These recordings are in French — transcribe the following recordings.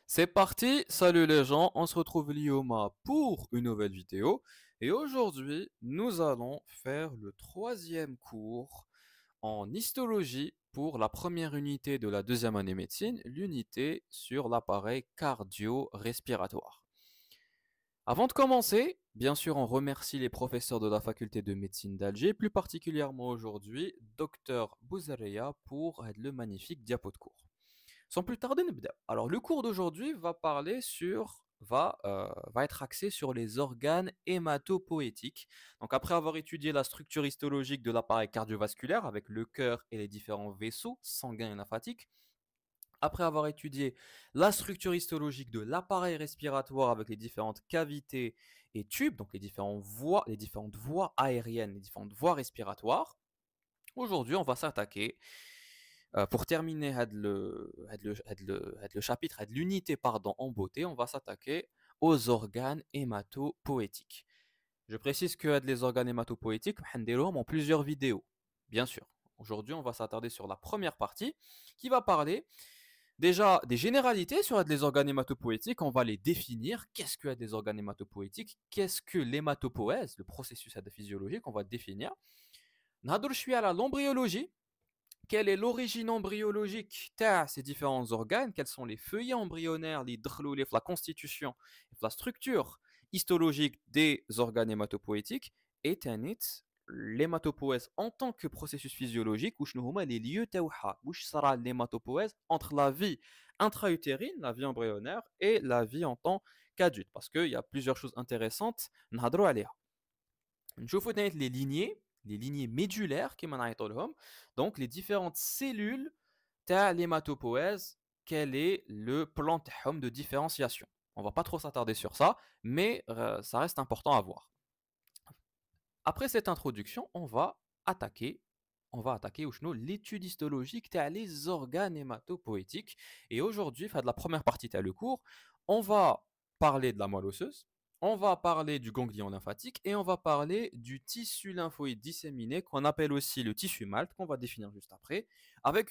C'est parti, salut les gens, on se retrouve Lioma pour une nouvelle vidéo et aujourd'hui nous allons faire le troisième cours en histologie pour la première unité de la deuxième année médecine, l'unité sur l'appareil cardio-respiratoire. Avant de commencer, bien sûr on remercie les professeurs de la faculté de médecine d'Alger, plus particulièrement aujourd'hui Dr Bouzareya pour le magnifique diapo de cours. Sans plus tarder, نبدأ. Alors, le cours d'aujourd'hui va être axé sur les organes hématopoïétiques. Donc, après avoir étudié la structure histologique de l'appareil cardiovasculaire avec le cœur et les différents vaisseaux sanguins et lymphatiques, après avoir étudié la structure histologique de l'appareil respiratoire avec les différentes cavités et tubes, donc les différentes voies aériennes, les différentes voies respiratoires, aujourd'hui, on va s'attaquer pour terminer le chapitre, l'unité pardon, en beauté, on va s'attaquer aux organes hématopoïétiques. Je précise que les organes hématopoïétiques, on en plusieurs vidéos, bien sûr. Aujourd'hui, on va s'attarder sur la première partie qui va parler déjà des généralités sur les organes hématopoïétiques. On va les définir. Qu'est-ce que des organes hématopoïétiques? Qu'est-ce que l'hématopoïèse, le processus physiologique? On va définir. Je suis à l'embryologie. Quelle est l'origine embryologique de ces différents organes? Quels sont les feuillets embryonnaires, la constitution, la structure histologique des organes hématopoïétiques? Et l'hématopoïèse en tant que processus physiologique, où nous les lieux où sera l'hématopoïèse entre la vie intra-utérine, la vie embryonnaire, et la vie en tant qu'adulte. Parce qu'il y a plusieurs choses intéressantes. نهضروا عليها. نشوفوا les lignées médulaires qui m'ont donc les différentes cellules de l'hématopoïèse, quel est le plan de différenciation. On va pas trop s'attarder sur ça, mais ça reste important à voir. Après cette introduction, on va attaquer l'étude histologique des organes hématopoïétiques. Et aujourd'hui, de la première partie de le cours, on va parler de la moelle osseuse, on va parler du ganglion lymphatique et on va parler du tissu lymphoïde disséminé qu'on appelle aussi le tissu MALT, qu'on va définir juste après, avec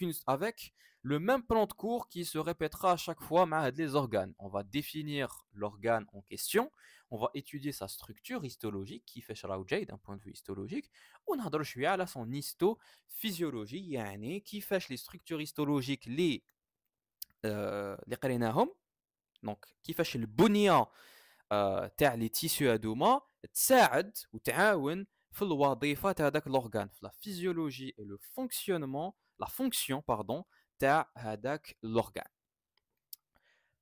le même plan de cours qui se répétera à chaque fois avec les organes. On va définir l'organe en question, on va étudier sa structure histologique qui fait Sharaoujay d'un point de vue histologique, on a à son histophysiologie, qui fait les structures histologiques les قريناهم. Donc qui fait le بنية تاع les tissus هذوما تساعد وتعاون في الوظيفة تاع هذاك l'organe, في la physiologie et le fonctionnement, la fonction pardon تاع هذاك l'organe.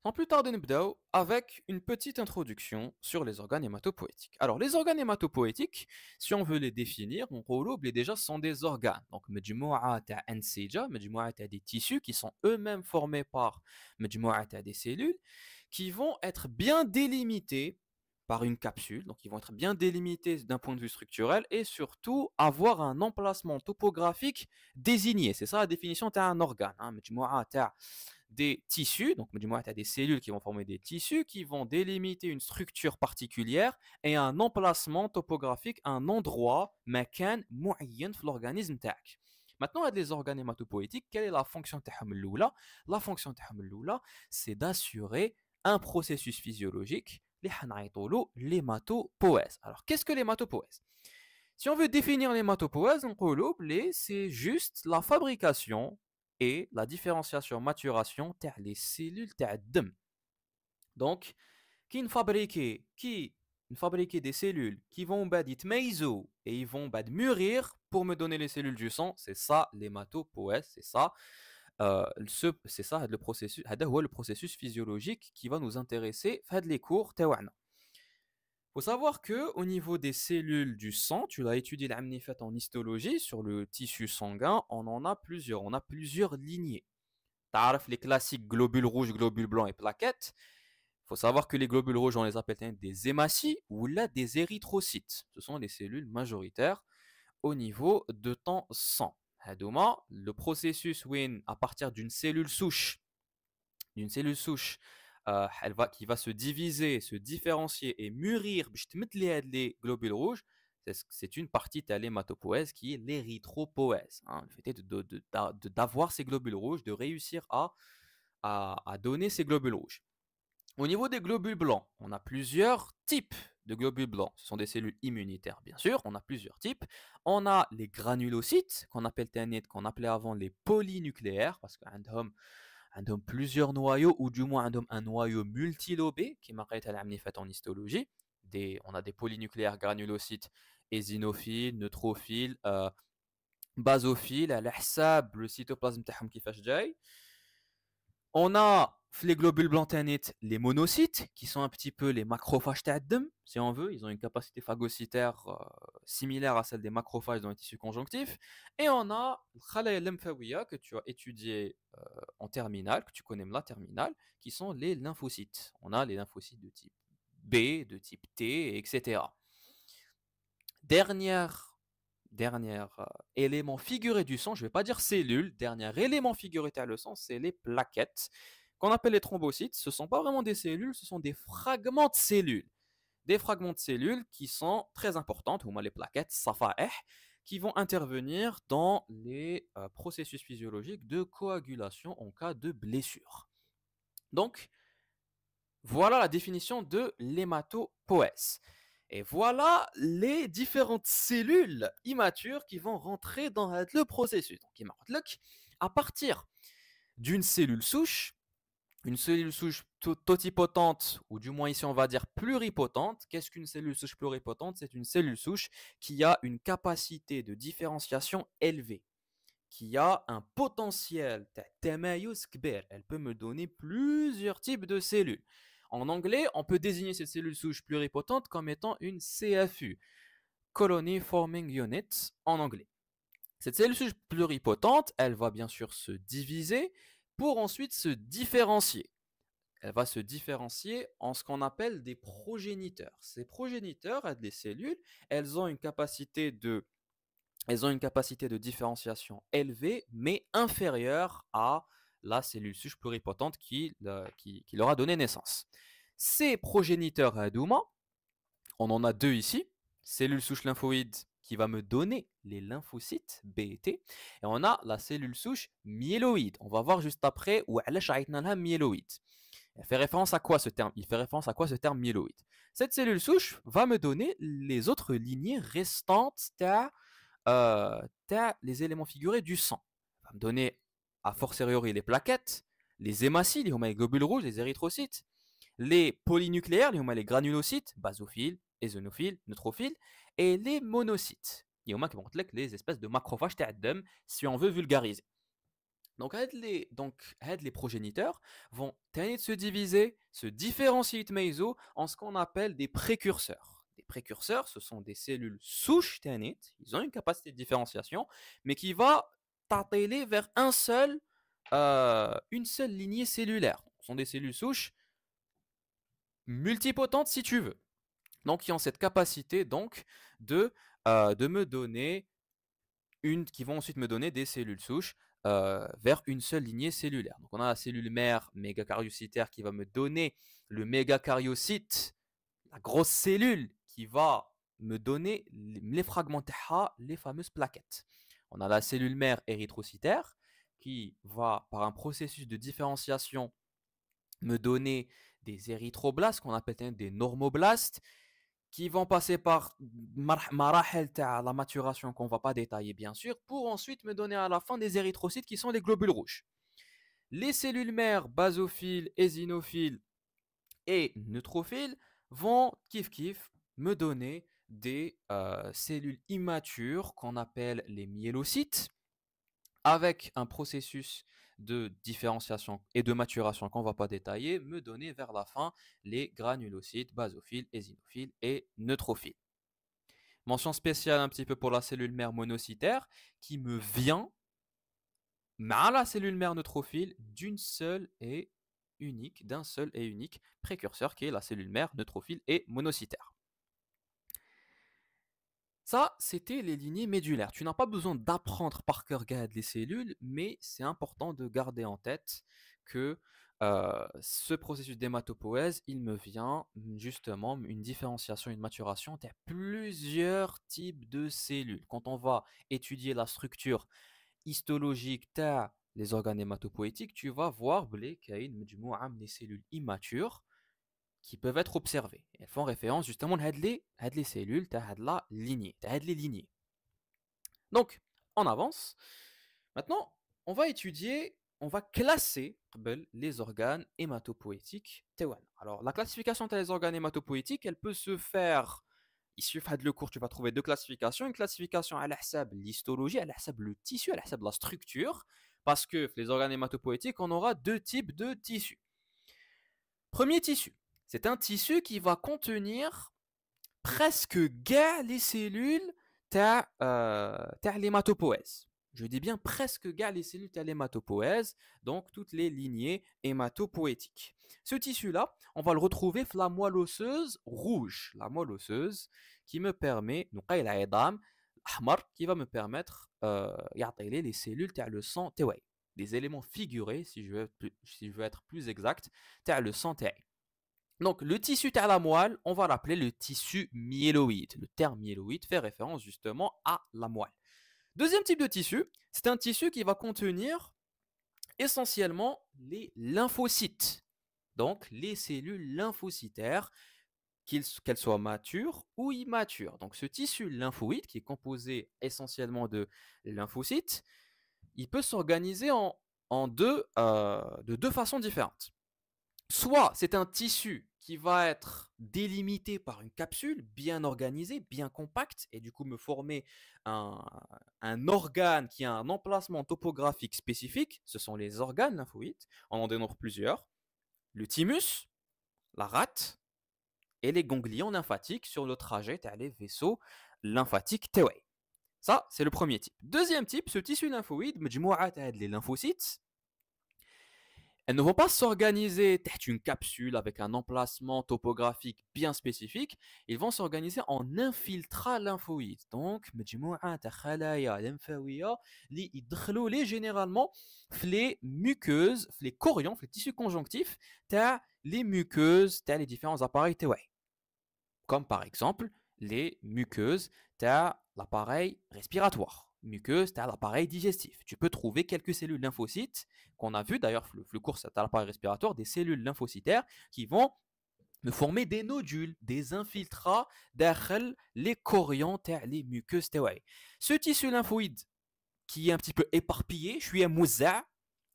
Sans plus tarder, نبداو avec une petite introduction sur les organes hématopoïétiques. Alors, les organes hématopoïétiques, si on veut les définir, on regroupe déjà sont des organes. Donc, مجموعة تاع أنسجة, مجموعة تاع des tissus qui sont eux-mêmes formés par مجموعة تاع des cellules qui vont être bien délimités par une capsule, donc ils vont être bien délimités d'un point de vue structurel et surtout avoir un emplacement topographique désigné. C'est ça la définition d'un organe. مجموعة تاع des tissus, donc du moins tu as des cellules qui vont former des tissus qui vont délimiter une structure particulière et un emplacement topographique, un endroit, مكان معين في l'organisme تاعك. Maintenant, il y a des organes hématopoïétiques. Quelle est la fonction تاعهم الأولى? La fonction تاعهم الأولى, c'est d'assurer un processus physiologique اللي حنعيطوا له l'hématopoïèse. Alors, qu'est-ce que l'hématopoïèse? Si on veut définir l'hématopoïèse, c'est juste la fabrication et la différenciation maturation تاع les cellules تاع الدم. Donc, qui fabriquer des cellules qui vont يتميزوا et ils vont mûrir pour me donner les cellules du sang, c'est ça l'hématopoïèse, c'est ça le processus physiologique qui va nous intéresser dans les cours تاعنا. Faut savoir que au niveau des cellules du sang, tu l'as étudié l'amnifat en histologie sur le tissu sanguin, on en a plusieurs, on a plusieurs lignées. T'arrêtes les classiques globules rouges, globules blancs et plaquettes. Faut savoir que les globules rouges, on les appelle des hématies ou là des érythrocytes. Ce sont les cellules majoritaires au niveau de ton sang. Hadouma, le processus win à partir d'une cellule souche qui va se diviser, se différencier et mûrir les globules rouges, c'est une partie de l'hématopoïèse qui est l'érythropoïèse. Le fait d'avoir ces globules rouges, de réussir à donner ces globules rouges. Au niveau des globules blancs, on a plusieurs types de globules blancs. Ce sont des cellules immunitaires, bien sûr. On a plusieurs types. On a les granulocytes, qu'on appelle TNT, qu'on appelait avant les polynucléaires, parce qu'un homme plusieurs noyaux, ou du moins un noyau multilobé, qui m'arrête à l'amener fait en histologie. On a des polynucléaires granulocytes éosinophiles, neutrophiles, basophiles, à l'hsab, le cytoplasme تاعهم كيفاش جاي. On a les globules blancs tannites, les monocytes, qui sont un petit peu les macrophages ta'addem, si on veut. Ils ont une capacité phagocytaire similaire à celle des macrophages dans les tissus conjonctifs. Et on a le khalaya lymphawiya que tu as étudié en terminale, que tu connais la terminale, qui sont les lymphocytes. On a les lymphocytes de type B, de type T, etc. Dernier élément figuré du sang, je ne vais pas dire cellule, dernier élément figuré dans le sang, c'est les plaquettes, qu'on appelle les thrombocytes. Ce ne sont pas vraiment des cellules, ce sont des fragments de cellules. Des fragments de cellules qui sont très importantes, ou les plaquettes, safa'eh, qui vont intervenir dans les processus physiologiques de coagulation en cas de blessure. Donc, voilà la définition de l'hématopoèse. Et voilà les différentes cellules immatures qui vont rentrer dans le processus. Donc, à partir d'une cellule souche, une cellule souche totipotente, ou du moins ici on va dire pluripotente. Qu'est-ce qu'une cellule souche pluripotente? C'est une cellule souche qui a une capacité de différenciation élevée, qui a un potentiel تمايز كبير. Elle peut me donner plusieurs types de cellules. En anglais, on peut désigner cette cellule souche pluripotente comme étant une CFU, Colony Forming Unit en anglais. Cette cellule souche pluripotente, elle va bien sûr se diviser pour ensuite se différencier. Elle va se différencier en ce qu'on appelle des progéniteurs. Ces progéniteurs, des cellules, elles ont une capacité de différenciation élevée, mais inférieure à la cellule souche pluripotente qui leur a donné naissance. Ces progéniteurs à Douma, on en a deux ici, cellule souche lymphoïde qui va me donner les lymphocytes B et T, et on a la cellule souche myéloïde. On va voir juste après où elle est myéloïde. Il fait référence à quoi ce terme? Il fait référence à quoi ce terme myéloïde? Cette cellule souche va me donner les autres lignées restantes les éléments figurés du sang. Il va me donner a fortiori les plaquettes, les hématies, les globules rouges, les érythrocytes, les polynucléaires, les granulocytes, basophiles, eosinophiles, neutrophiles, et les monocytes, les espèces de macrophages ta'addem, si on veut vulgariser. Donc, les progéniteurs vont se diviser, se différencier en ce qu'on appelle des précurseurs. Des précurseurs, ce sont des cellules souches ténites, ils ont une capacité de différenciation, mais qui va t'atteler vers une seule lignée cellulaire. Ce sont des cellules souches multipotentes si tu veux. Donc, qui ont cette capacité donc de me donner qui vont ensuite me donner des cellules souches vers une seule lignée cellulaire. Donc, on a la cellule mère mégacaryocytaire qui va me donner le mégacaryocyte, la grosse cellule qui va me donner les fragments les fameuses plaquettes. On a la cellule mère érythrocytaire qui va, par un processus de différenciation, me donner des érythroblastes, qu'on appelle des normoblastes, qui vont passer par la maturation qu'on ne va pas détailler bien sûr, pour ensuite me donner à la fin des érythrocytes qui sont les globules rouges. Les cellules mères basophiles, éosinophiles et neutrophiles vont kiff me donner des cellules immatures qu'on appelle les myélocytes, avec un processus de différenciation et de maturation qu'on ne va pas détailler, me donner vers la fin les granulocytes, basophiles, éosinophiles et neutrophiles. Mention spéciale un petit peu pour la cellule mère monocytaire qui me vient à la cellule mère neutrophile d'un seul et unique précurseur qui est la cellule mère neutrophile et monocytaire. Ça, c'était les lignées médulaires. Tu n'as pas besoin d'apprendre par cœur les cellules, mais c'est important de garder en tête que ce processus d'hématopoïèse, il me vient justement une différenciation, une maturation de plusieurs types de cellules. Quand on va étudier la structure histologique des organes hématopoïétiques, tu vas voir qu'il y a des cellules immatures qui peuvent être observées. Elles font référence justement à les cellules, à la lignée, à les lignées. Donc, on avance. Maintenant, on va classer les organes hématopoïétiques. Alors, la classification des organes hématopoïétiques, elle peut se faire. Il suffit de le cours, tu vas trouver deux classifications. Une classification à l'hsab l'histologie, à l'hsab le tissu, à l'hsab la structure. Parce que les organes hématopoïétiques, on aura deux types de tissus. Premier tissu, c'est un tissu qui va contenir presque gars les cellules de l'hématopoèse. Je dis bien presque gars les cellules de l'hématopoèse, donc toutes les lignées hématopoïétiques. Ce tissu-là, on va le retrouver dans la moelle osseuse rouge, la moelle osseuse qui me permet, qui va me permettre les cellules le sang, des éléments figurés, si je veux être plus exact, le sang. Donc, le tissu de la moelle, on va l'appeler le tissu myéloïde. Le terme myéloïde fait référence justement à la moelle. Deuxième type de tissu, c'est un tissu qui va contenir essentiellement les lymphocytes. Donc, les cellules lymphocytaires, qu'elles soient matures ou immatures. Donc, ce tissu lymphoïde, qui est composé essentiellement de lymphocytes, il peut s'organiser de deux façons différentes. Soit c'est un tissu qui va être délimité par une capsule bien organisée, bien compacte, et du coup me former un organe qui a un emplacement topographique spécifique. Ce sont les organes lymphoïdes. On en dénombre plusieurs. Le thymus, la rate et les ganglions lymphatiques sur le trajet les vaisseaux lymphatiques. Ça, c'est le premier type. Deuxième type, ce tissu lymphoïde, les lymphocytes, elles ne vont pas s'organiser tête une capsule avec un emplacement topographique bien spécifique. Ils vont s'organiser en infiltrats lymphoïdes. Donc, les généralement les muqueuses, les chorions, les tissus conjonctifs, les muqueuses, les différents appareils. Comme par exemple les muqueuses, l'appareil respiratoire. Muqueuse, l'appareil digestif. Tu peux trouver quelques cellules lymphocytes qu'on a vu d'ailleurs le cours à l'appareil respiratoire, des cellules lymphocytaires qui vont me former des nodules, des infiltrats derrière les chorions, les muqueuses. Ce tissu lymphoïde qui est un petit peu éparpillé, je suis un mouza,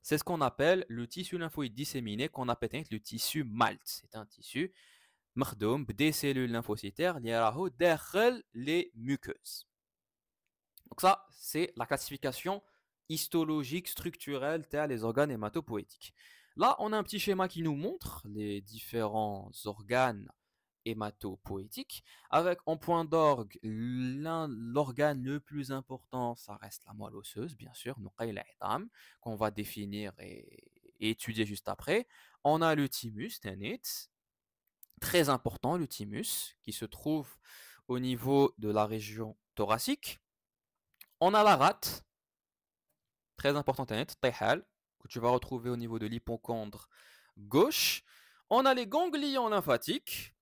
c'est ce qu'on appelle le tissu lymphoïde disséminé, qu'on appelle le tissu MALT. C'est un tissu مخدوم des cellules lymphocytaires اللي راهو داخل les muqueuses. Donc ça, c'est la classification histologique structurelle des organes hématopoïétiques. Là, on a un petit schéma qui nous montre les différents organes hématopoïétiques. Avec en point d'orgue, l'organe le plus important, ça reste la moelle osseuse, bien sûr, qu'on va définir et étudier juste après. On a le thymus, très important, le thymus, qui se trouve au niveau de la région thoracique. On a la rate, très importante, que tu vas retrouver au niveau de l'hypocondre gauche. On a les ganglions lymphatiques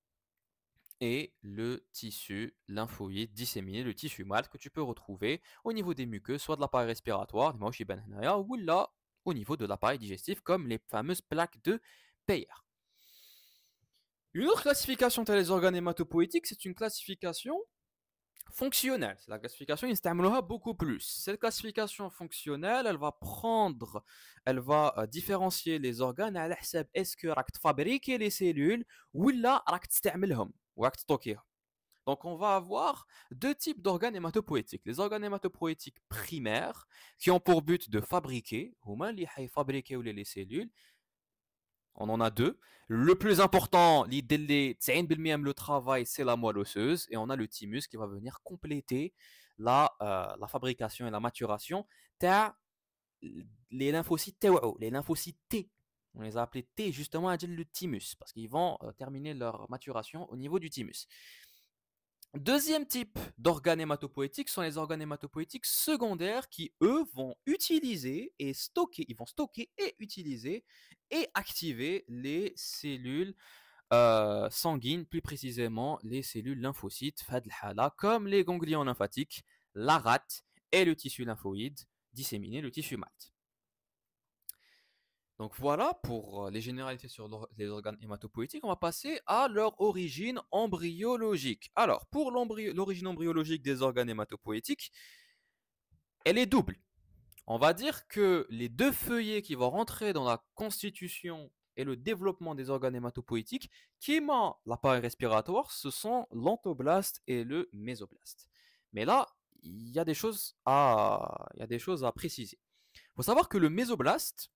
et le tissu lymphoïde disséminé, le tissu MALT, que tu peux retrouver au niveau des muqueuses, soit de l'appareil respiratoire, ou là, au niveau de l'appareil digestif, comme les fameuses plaques de Peyer. Une autre classification des organes hématopoïétiques, c'est une classification fonctionnelle. C'est la classification, il s'améliorera beaucoup plus. Cette classification fonctionnelle, elle va différencier les organes à l'hsab est-ce que tu fabriquer les cellules ou là tu t'améliores ou tu stocker. Donc on va avoir deux types d'organes hématopoïétiques. Les organes hématopoïétiques primaires qui ont pour but de fabriquer, fabriquer les cellules. On en a deux. Le plus important, le travail, c'est la moelle osseuse. Et on a le thymus qui va venir compléter la fabrication et la maturation. Les lymphocytes T, les lymphocytes T. On les a appelés T justement à le thymus parce qu'ils vont terminer leur maturation au niveau du thymus. Deuxième type d'organes hématopoïétiques sont les organes hématopoïétiques secondaires qui, eux, vont utiliser et stocker, ils vont stocker et utiliser et activer les cellules sanguines, plus précisément les cellules lymphocytes, comme les ganglions lymphatiques, la rate et le tissu lymphoïde disséminé, le tissu MALT. Donc voilà pour les généralités sur les organes hématopoïétiques. On va passer à leur origine embryologique. Alors, pour l'origine embryologique des organes hématopoïétiques, elle est double. On va dire que les deux feuillets qui vont rentrer dans la constitution et le développement des organes hématopoïétiques qui aiment l'appareil respiratoire, ce sont l'entoblaste et le mésoblaste. Mais là, il y a des choses à préciser. Il faut savoir que le mésoblaste,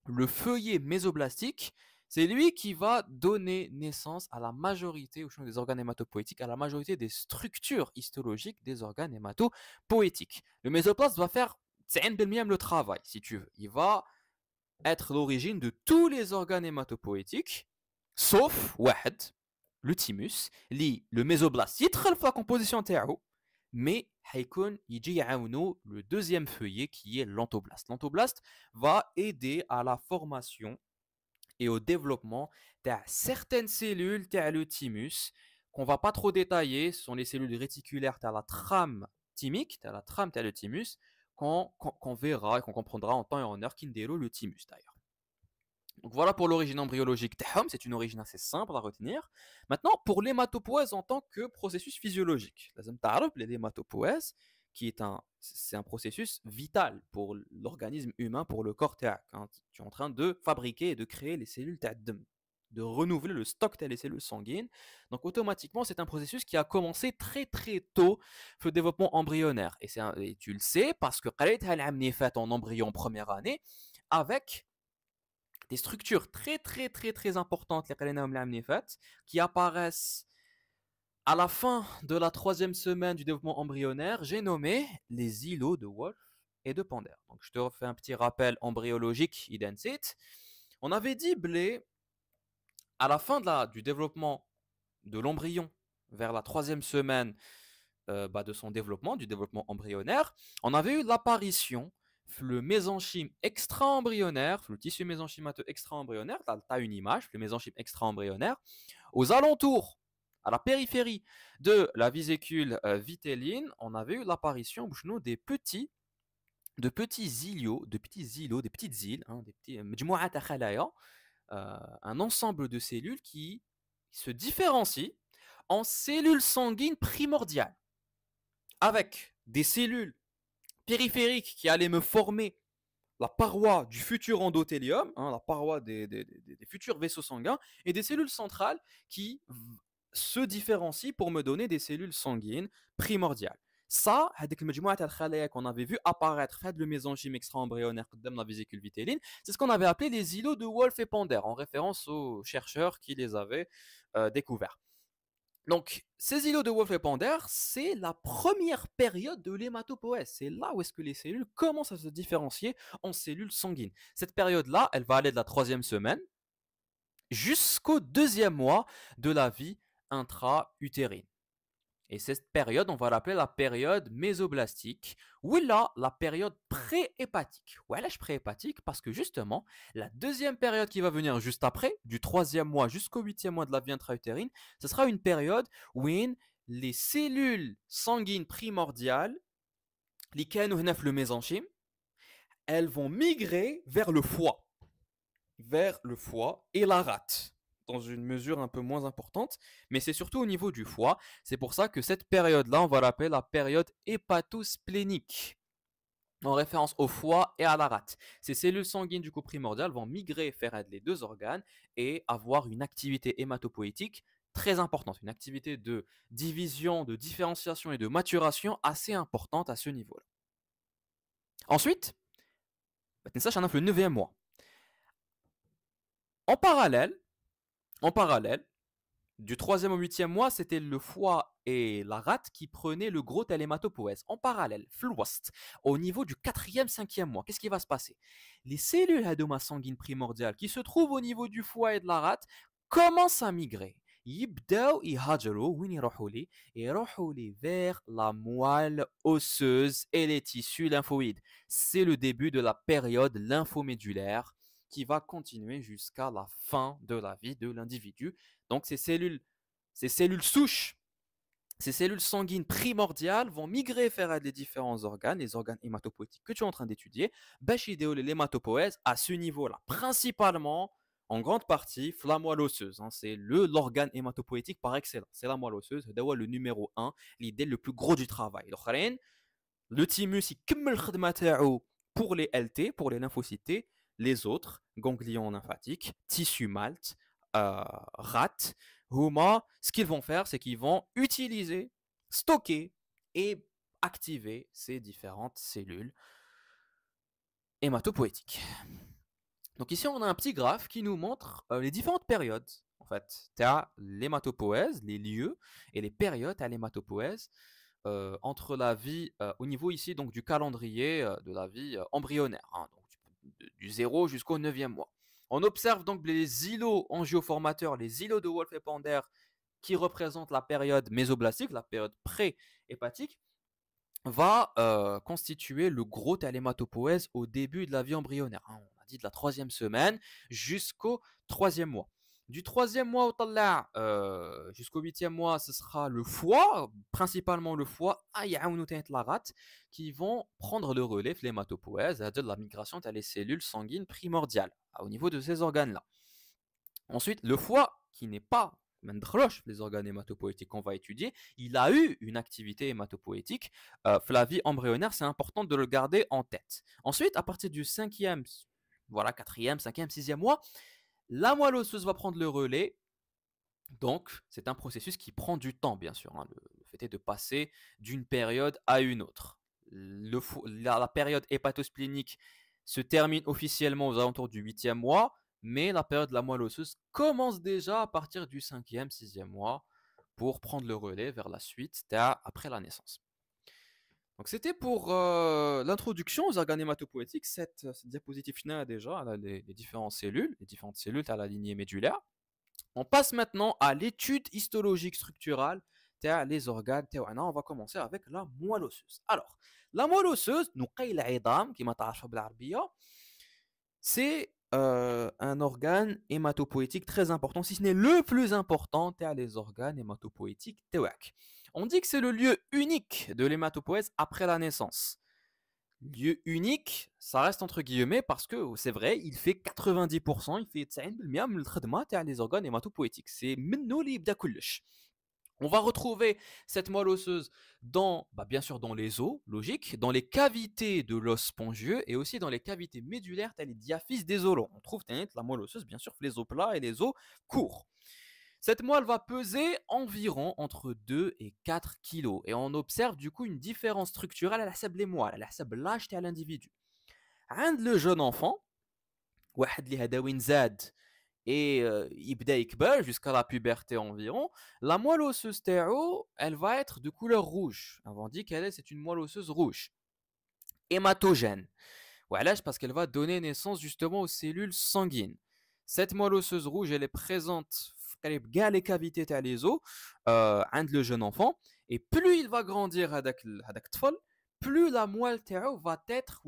le feuillet mésoblastique, c'est lui qui va donner naissance à la majorité, au champ des organes hématopoïétiques, à la majorité des structures histologiques des organes hématopoïétiques. Le mésoblast va faire 90% le travail, si tu veux. Il va être l'origine de tous les organes hématopoïétiques, sauf واحد, le thymus, le mésoblast يدخل في la composition تاعو, mais حيكون يجي يعاونو le deuxième feuillet qui est l'entoblaste. L'entoblaste va aider à la formation et au développement de certaines cellules تاع le thymus qu'on va pas trop détailler, ce sont les cellules réticulaires de la trame thymique, de la trame de le thymus, qu'on verra et qu'on comprendra en temps et en heure qui déroule le thymus d'ailleurs. Donc voilà pour l'origine embryologique تاعهم, c'est une origine assez simple à retenir. Maintenant, pour l'hématopoïèse en tant que processus physiologique. لازم تعرف l'hématopoïèse qui est c'est un processus vital pour l'organisme humain, pour le corps تاعك. Tu es en train de fabriquer et de créer les cellules تاع الدم, de renouveler le stock des cellules sanguines. Donc automatiquement, c'est un processus qui a commencé très très tôt le développement embryonnaire. Et tu le sais parce que قريتها العام اللي فات en embryon en première année avec des structures très très très très importantes qui apparaissent à la fin de la troisième semaine du développement embryonnaire. J'ai nommé les îlots de Wolf et de Pander. Donc je te refais un petit rappel embryologique, identite. On avait dit blé à la fin du développement de l'embryon vers la troisième semaine de son développement, du développement embryonnaire, on avait eu l'apparition le mésenchyme extra-embryonnaire, le tissu mésenchymateux extra-embryonnaire, tu as une image, le mésenchyme extra-embryonnaire, aux alentours, à la périphérie de la vésicule vitelline, on avait eu l'apparition des petits îlots, des petites îles, des petits un ensemble de cellules qui se différencient en cellules sanguines primordiales, avec des cellules périphériques qui allaient me former la paroi du futur endothélium, la paroi des futurs vaisseaux sanguins, et des cellules centrales qui se différencient pour me donner des cellules sanguines primordiales. Ça, qu'on avait vu apparaître le mésenchyme extra-embryonnaire dans la vésicule vitelline, c'est ce qu'on avait appelé les îlots de Wolf et Pander, en référence aux chercheurs qui les avaient découverts. Donc, ces îlots de Wolf et Pander, c'est la première période de l'hématopoïèse. C'est là où est-ce que les cellules commencent à se différencier en cellules sanguines. Cette période-là, elle va aller de la troisième semaine jusqu'au deuxième mois de la vie intra-utérine. Et cette période, on va l'appeler la période mésoblastique, ou là, la période pré-hépatique. Ouais, là, je pré-hépatique parce que justement, la deuxième période qui va venir juste après, du troisième mois jusqu'au huitième mois de la vie intra-utérine, ce sera une période où les cellules sanguines primordiales, les KNO9, le mésenchyme, elles vont migrer vers le foie et la rate, dans une mesure un peu moins importante, mais c'est surtout au niveau du foie. C'est pour ça que cette période-là, on va l'appeler la période hépatosplénique, en référence au foie et à la rate. Ces cellules sanguines du coup primordiales vont migrer vers les deux organes et avoir une activité hématopoïétique très importante, une activité de division, de différenciation et de maturation assez importante à ce niveau-là. Ensuite, ça, j'en ai fait le 9e mois. En parallèle, du 3e au 8e mois, c'était le foie et la rate qui prenaient le gros hématopoïèse. En parallèle, flouast, au niveau du 4e, 5e mois, qu'est-ce qui va se passer? Les cellules adoma sanguines primordiales qui se trouvent au niveau du foie et de la rate commencent à migrer. يبداو يهاجروا وين يروحوا لي يروحوا لي vers la moelle osseuse et les tissus lymphoïdes. C'est le début de la période lymphomédulaire qui va continuer jusqu'à la fin de la vie de l'individu. Donc ces cellules souches Ces cellules sanguines primordiales vont migrer vers les différents organes, les organes hématopoïétiques que tu es en train d'étudier, باش يديروا l'hématopoïèse à ce niveau-là, principalement en grande partie la moelle osseuse. C'est l'organe hématopoïétique par excellence. C'est la moelle osseuse, c'est le numéro 1, l'idée le plus gros du travail. Le thymus, il كمل الخدمة تاعو pour les LT, pour les lymphocytes T, les autres, ganglions lymphatiques, tissu malte, rate, Huma, ce qu'ils vont faire, c'est qu'ils vont utiliser, stocker et activer ces différentes cellules hématopoïétiques. Donc ici, on a un petit graphe qui nous montre les différentes périodes. En fait, tu as l'hématopoïèse, les lieux et les périodes à l'hématopoïèse entre la vie, au niveau ici donc du calendrier de la vie embryonnaire, donc du 0 jusqu'au 9e mois. On observe donc les îlots angioformateurs, les îlots de Wolff-Epander qui représentent la période mésoblastique, la période pré-hépatique, va constituer le gros de l'hématopoïèse au début de la vie embryonnaire. On a dit de la 3e semaine jusqu'au 3e mois. Du 3e mois au tallah jusqu'au 8e mois, ce sera le foie, principalement le foie, la rate, qui vont prendre le relais de l'hématopoïèse, de la migration des cellules sanguines primordiales au niveau de ces organes-là. Ensuite, le foie, qui n'est pas les organes hématopoïétiques qu'on va étudier, il a eu une activité hématopoïétique. La vie embryonnaire, c'est important de le garder en tête. Ensuite, à partir du 5e, voilà, 4e, 5e, 6e mois, la moelle osseuse va prendre le relais. Donc, c'est un processus qui prend du temps, bien sûr. Le fait est de passer d'une période à une autre. La période hépatosplénique se termine officiellement aux alentours du 8e mois, mais la période de la moelle osseuse commence déjà à partir du 5e, 6e mois pour prendre le relais vers la suite, après la naissance. Donc c'était pour l'introduction aux organes hématopoïétiques. Cette diapositive a déjà les différentes cellules à la lignée médulaire. On passe maintenant à l'étude histologique structurale des organes. On va commencer avec la moelle osseuse. Alors, la moelle osseuse, c'est un organe hématopoïétique très important, si ce n'est le plus important les organes hématopoïétiques. On dit que c'est le lieu unique de l'hématopoïèse après la naissance. Lieu unique, ça reste entre guillemets parce que c'est vrai, il fait 90%, il fait 90% من الخدمة تاع les organes hématopoïétiques. C'est منه اللي يبدا كلش. On va retrouver cette moelle osseuse bien sûr dans les os, logique, dans les cavités de l'os spongieux et aussi dans les cavités médulaires, telles les diaphyses des os longs. On trouve la moelle osseuse, bien sûr, les os plats et les os courts. Cette moelle va peser environ entre 2 et 4 kg. Et on observe du coup une différence structurelle à la les moelles, à la l'âge de l'individu. Le jeune enfant, et يبدا يكبر jusqu'à la puberté environ, la moelle osseuse elle va être de couleur rouge. On dit qu'elle c'est une moelle osseuse rouge, hématogène. Parce qu'elle va donner naissance justement aux cellules sanguines. Cette moelle osseuse rouge, elle est présente dans les cavités des os le jeune enfant, et plus il va grandir plus la moelle va être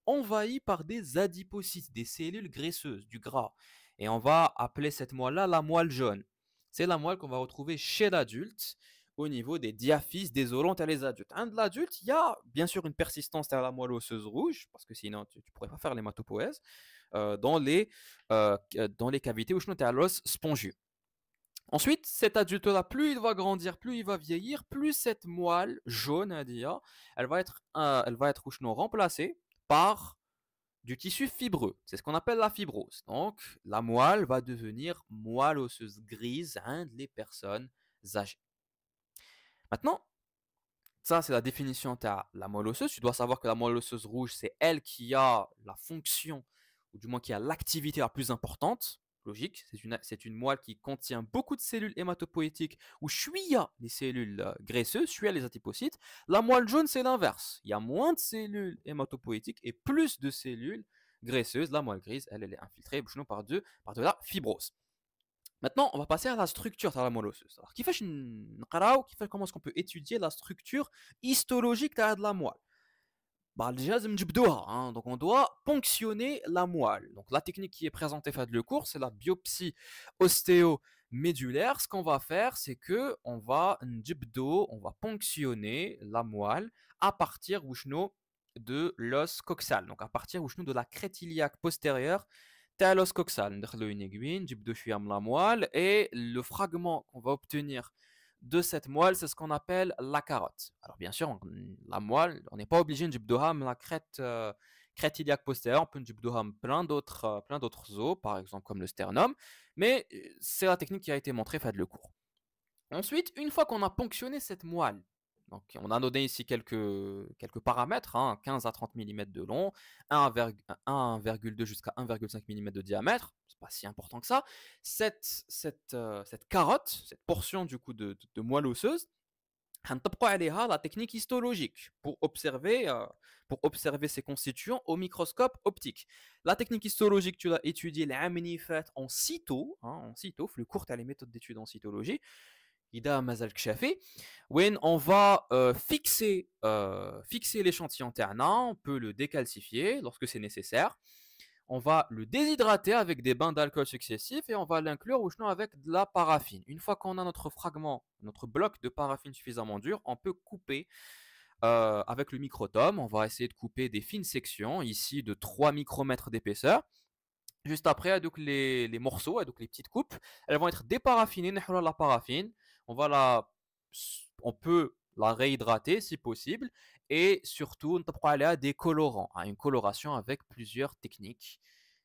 envahie par des adipocytes, des cellules graisseuses, du gras. Et on va appeler cette moelle-là la moelle jaune. C'est la moelle qu'on va retrouver chez l'adulte au niveau des diaphyses désolantes à les adultes. De l'adulte, il y a bien sûr une persistance à la moelle osseuse rouge, parce que sinon tu ne pourrais pas faire l'hématopoïèse, dans les cavités où tu as l'os spongieux. Ensuite, cet adulte-là, plus il va grandir, plus il va vieillir, plus cette moelle jaune, elle va être remplacée par du tissu fibreux. C'est ce qu'on appelle la fibrose. Donc, la moelle va devenir moelle osseuse grise les personnes âgées. Maintenant, ça c'est la définition de la moelle osseuse. Tu dois savoir que la moelle osseuse rouge, c'est elle qui a la fonction, ou du moins qui a l'activité la plus importante. Logique, c'est une moelle qui contient beaucoup de cellules hématopoïétiques ou chouïa les cellules graisseuses, chouïa les adipocytes. La moelle jaune, c'est l'inverse. Il y a moins de cellules hématopoïétiques et plus de cellules graisseuses. La moelle grise, elle est infiltrée par de la fibrose. Maintenant, on va passer à la structure de la moelle osseuse. Alors, comment est-ce qu'on peut étudier la structure histologique de la moelle? Donc on doit ponctionner la moelle. Donc la technique qui est présentée dans le cours, c'est la biopsie ostéo médulaire, ce qu'on va faire, c'est que on va ponctionner la moelle à partir de l'os coxal, donc à partir de la crête iliaque postérieure تاع l'os coxal. ندخلو une aiguille, نجبدو شوية من la moelle et le fragment qu'on va obtenir de cette moelle, c'est ce qu'on appelle la carotte. Alors bien sûr, la moelle, on n'est pas obligé de نجبدوها من la crête iliaque postérieure, on peut نجبدوها من plein d'autres os, par exemple comme le sternum, mais c'est la technique qui a été montrée fait le cours. Ensuite, une fois qu'on a ponctionné cette moelle, donc on a donné ici quelques paramètres, hein, 15 à 30 mm de long, 1,2 jusqu'à 1,5 mm de diamètre, c'est pas si important que ça. Cette carotte, cette portion du coup de moelle osseuse, هنطبقوا عليها la technique histologique pour observer ces constituants au microscope optique. La technique histologique, tu l'as étudiée l'année dernière en cyto, hein, en cyto, le cours à les méthodes d'étude en cytologie. إذا مازال كشافي وين on va fixer l'échantillon تاعنا, on peut le décalcifier lorsque c'est nécessaire. On va le déshydrater avec des bains d'alcool successifs et on va l'inclure avec de la paraffine. Une fois qu'on a notre fragment, notre bloc de paraffine suffisamment dur, on peut couper avec le microtome. On va essayer de couper des fines sections, ici de 3 micromètres d'épaisseur. Juste après, donc les morceaux, donc les petites coupes, elles vont être déparaffinées, la paraffine. On peut la réhydrater si possible. Et surtout, on a des colorants, hein, une coloration avec plusieurs techniques.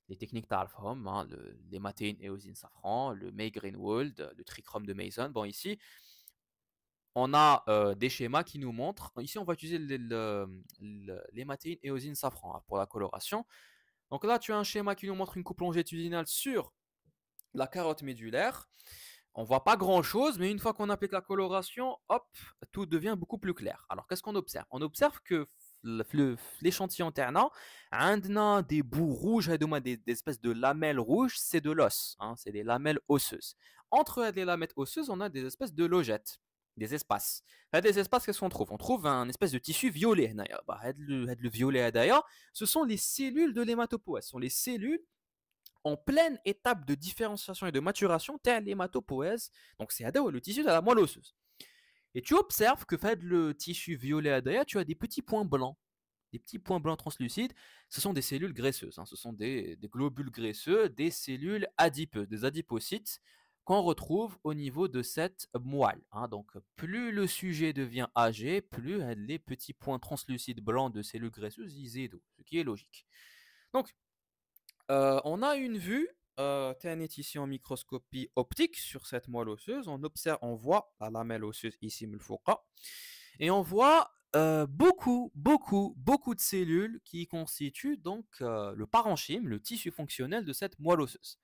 Les techniques d'Alfrom, hein, l'hématéine éosine safran, le May Greenwald, le trichrome de Mason. Bon, ici, on a des schémas qui nous montrent. Ici, on va utiliser l'hématéine éosine safran, hein, pour la coloration. Donc là, tu as un schéma qui nous montre une coupe longitudinale sur la carotte médulaire. On voit pas grand-chose, mais une fois qu'on applique la coloration, hop, tout devient beaucoup plus clair. Alors, qu'est-ce qu'on observe? On observe que l'échantillon ternant, on a des bouts rouges, des espèces de lamelles rouges, c'est de l'os, hein, c'est des lamelles osseuses. Entre les lamelles osseuses, on a des espèces de logettes, des espaces. Des espaces, qu'est-ce qu'on trouve? On trouve un espèce de tissu violet. Le violet, d'ailleurs, ce sont les cellules de l'hématopoïèse. Ce sont les cellules en pleine étape de différenciation et de maturation, tel l'hématopoïèse. Donc, c'est le tissu de la moelle osseuse. Et tu observes que le tissu violet adaya, tu as des petits points blancs. Des petits points blancs translucides, ce sont des cellules graisseuses. Hein. Ce sont des globules graisseux, des cellules adipeuses, des adipocytes qu'on retrouve au niveau de cette moelle. Hein. Donc, plus le sujet devient âgé, plus les petits points translucides blancs de cellules graisseuses y zédo, ce qui est logique. Donc, on a une vue, ici en microscopie optique sur cette moelle osseuse. On voit la lamelle osseuse ici, et on voit beaucoup de cellules qui constituent donc le parenchyme, le tissu fonctionnel de cette moelle osseuse.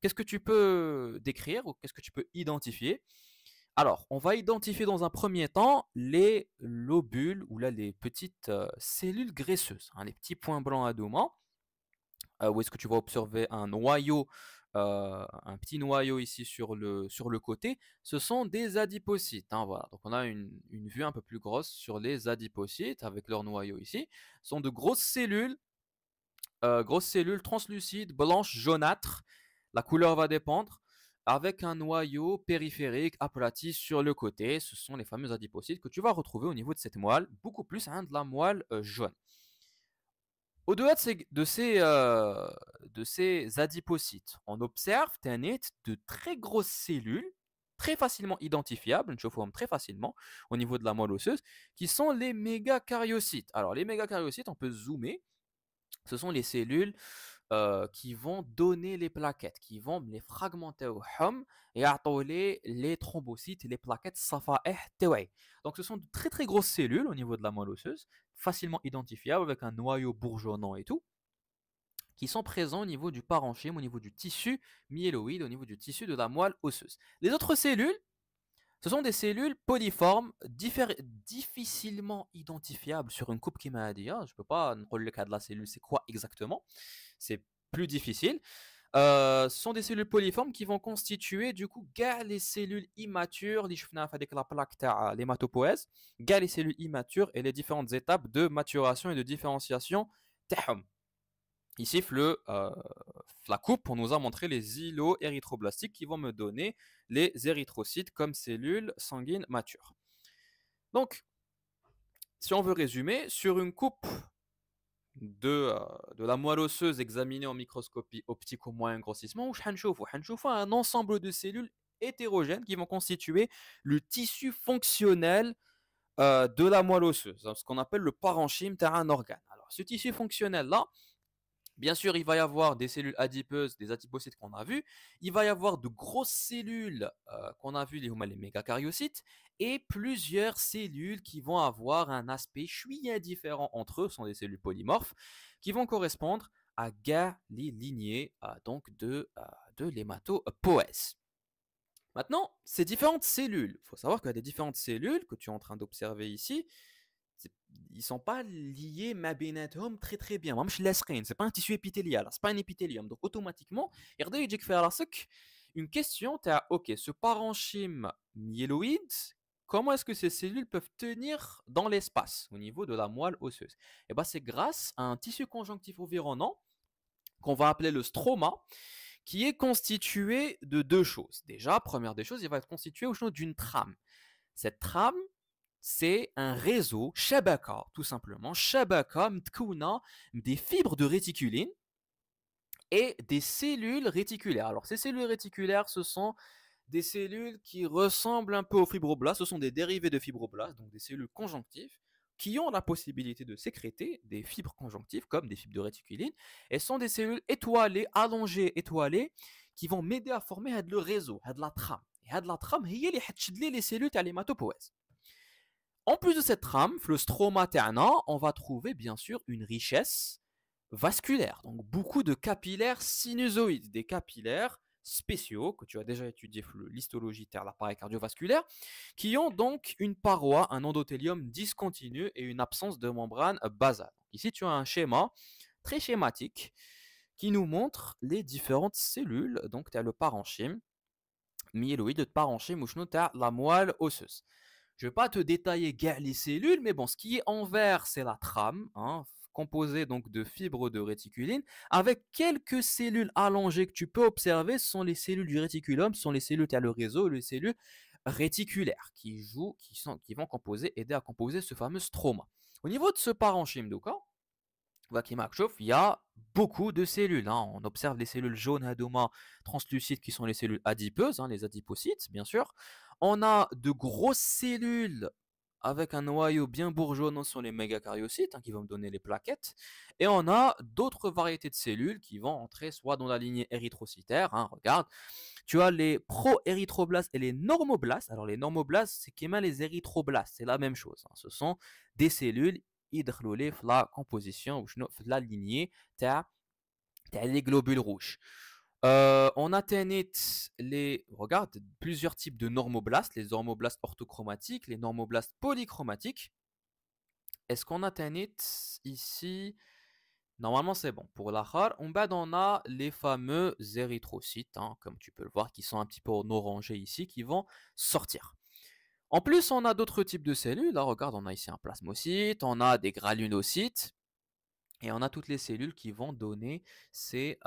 Qu'est-ce que tu peux décrire ou qu'est-ce que tu peux identifier? Alors, on va identifier dans un premier temps les lobules ou là les petites cellules graisseuses, hein, les petits points blancs adomants. Où est-ce que tu vas observer un noyau, un petit noyau ici sur le côté, ce sont des adipocytes. Hein, voilà. Donc on a une vue un peu plus grosse sur les adipocytes avec leur noyau ici. Ce sont de grosses cellules translucides, blanches, jaunâtres. La couleur va dépendre. Avec un noyau périphérique aplati sur le côté. Ce sont les fameux adipocytes que tu vas retrouver au niveau de cette moelle, beaucoup plus hein, de la moelle jaune. Au-delà de ces adipocytes, on observe de très grosses cellules, très facilement identifiables, très facilement au niveau de la moelle osseuse, qui sont les mégacaryocytes. Alors les mégacaryocytes, on peut zoomer, ce sont les cellules qui vont donner les plaquettes, qui vont les fragmenter au hum et appeler les thrombocytes et les plaquettes صفائح تاوعي. Donc ce sont de très très grosses cellules au niveau de la moelle osseuse, facilement identifiables avec un noyau bourgeonnant et tout, qui sont présents au niveau du parenchyme, au niveau du tissu myéloïde, au niveau du tissu de la moelle osseuse. Les autres cellules, ce sont des cellules polyformes, difficilement identifiables sur une coupe qui m'a dit. Je ne peux pas dire le cas de la cellule, c'est quoi exactement. C'est plus difficile. Ce sont des cellules polyformes qui vont constituer du coup les cellules immatures, avec la plaque de l'hématopoïèse, les cellules immatures et les différentes étapes de maturation et de différenciation. Ici, la coupe, on nous a montré les îlots érythroblastiques qui vont me donner les érythrocytes comme cellules sanguines matures. Donc, si on veut résumer, sur une coupe de la moelle osseuse examinée en microscopie optique au moyen grossissement, on voit un ensemble de cellules hétérogènes qui vont constituer le tissu fonctionnel de la moelle osseuse, ce qu'on appelle le parenchyme d'un organe. Alors, ce tissu fonctionnel-là, bien sûr, il va y avoir des cellules adipeuses, des adipocytes qu'on a vus. Il va y avoir de grosses cellules qu'on a vues, les mégacaryocytes, et plusieurs cellules qui vont avoir un aspect chouïa différent entre eux, ce sont des cellules polymorphes, qui vont correspondre à les lignées de l'hématopoèse. Maintenant, ces différentes cellules, il faut savoir qu'il y a des différentes cellules que tu es en train d'observer ici, ils ne sont pas liés مابيناتهم très très bien. ماهمش لاصقين. C'est pas un tissu épithélial, c'est pas un épithélium. Donc automatiquement, يقدر يجيك في راسك une question, ok, ce parenchyme myéloïde, comment est-ce que ces cellules peuvent tenir dans l'espace au niveau de la moelle osseuse? Et ben c'est grâce à un tissu conjonctif environnant qu'on va appeler le stroma, qui est constitué de deux choses. Déjà, première des choses, il va être constitué d'une trame. Cette trame, c'est un réseau shabaka, tout simplement. Shabaka mtkouna des fibres de réticuline et des cellules réticulaires. Alors, ces cellules réticulaires, ce sont des cellules qui ressemblent un peu aux fibroblastes. Ce sont des dérivés de fibroblastes, donc des cellules conjonctives, qui ont la possibilité de sécréter des fibres conjonctives, comme des fibres de réticuline. Elles sont des cellules étoilées, allongées, étoilées, qui vont m'aider à former le réseau, la trame. Et la trame, c'est les cellules de l'hématopoèse. En plus de cette trame, le stroma terna, on va trouver bien sûr une richesse vasculaire. Donc beaucoup de capillaires sinusoïdes, des capillaires spéciaux que tu as déjà étudié l'histologie de l'appareil cardiovasculaire, qui ont donc une paroi, un endothélium discontinu et une absence de membrane basale. Ici, tu as un schéma très schématique qui nous montre les différentes cellules. Donc, tu as le parenchyme myéloïde, le parenchyme ou la moelle osseuse. Je ne vais pas te détailler les cellules, mais bon, ce qui est en vert, c'est la trame, composée donc de fibres de réticuline, avec quelques cellules allongées que tu peux observer. Ce sont les cellules du réticulum, ce sont les cellules, tu as le réseau, les cellules réticulaires qui vont aider à composer ce fameux stroma. Au niveau de ce parenchyme, il y a beaucoup de cellules. On observe les cellules jaunes adoma translucides qui sont les cellules adipeuses, les adipocytes, bien sûr. On a de grosses cellules avec un noyau bien bourgeonnant sur les mégacaryocytes qui vont me donner les plaquettes. Et on a d'autres variétés de cellules qui vont entrer soit dans la lignée érythrocytaire. Regarde, tu as les pro-érythroblastes et les normoblastes. Alors les normoblastes, c'est les érythroblastes, c'est la même chose. Ce sont des cellules hydrolées la composition ou la lignée les globules rouges. On a regarde, plusieurs types de normoblastes, les normoblastes orthochromatiques, les normoblastes polychromatiques. Est-ce qu'on a ici? Normalement, c'est bon. Pour l'achar, on a les fameux érythrocytes, comme tu peux le voir, qui sont un petit peu en orangé ici, qui vont sortir. En plus, on a d'autres types de cellules. Là, regarde, on a ici un plasmocyte, on a des granulocytes. Et on a toutes les cellules qui vont donner ces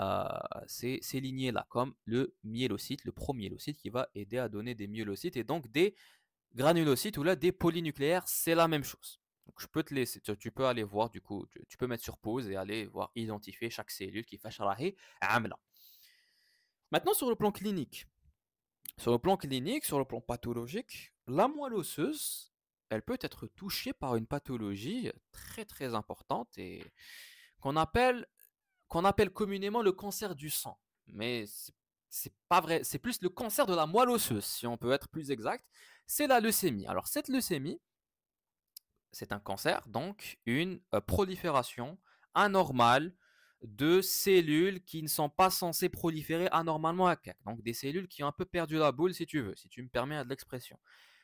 lignées-là, comme le myélocyte, le promyélocyte qui va aider à donner des myélocytes et donc des granulocytes ou là des polynucléaires, c'est la même chose. Donc je peux te laisser, tu peux aller voir du coup, tu peux mettre sur pause et aller voir identifier chaque cellule qui fait sharahi amla. Maintenant sur le plan clinique, sur le plan pathologique, la moelle osseuse, elle peut être touchée par une pathologie très très importante et qu'on appelle communément le cancer du sang. Mais c'est pas vrai, c'est plus le cancer de la moelle osseuse, si on peut être plus exact. C'est la leucémie. Alors cette leucémie, c'est un cancer, donc une prolifération anormale de cellules qui ne sont pas censées proliférer anormalement à CAC. Donc des cellules qui ont un peu perdu la boule, si tu veux, si tu me permets de l'expression.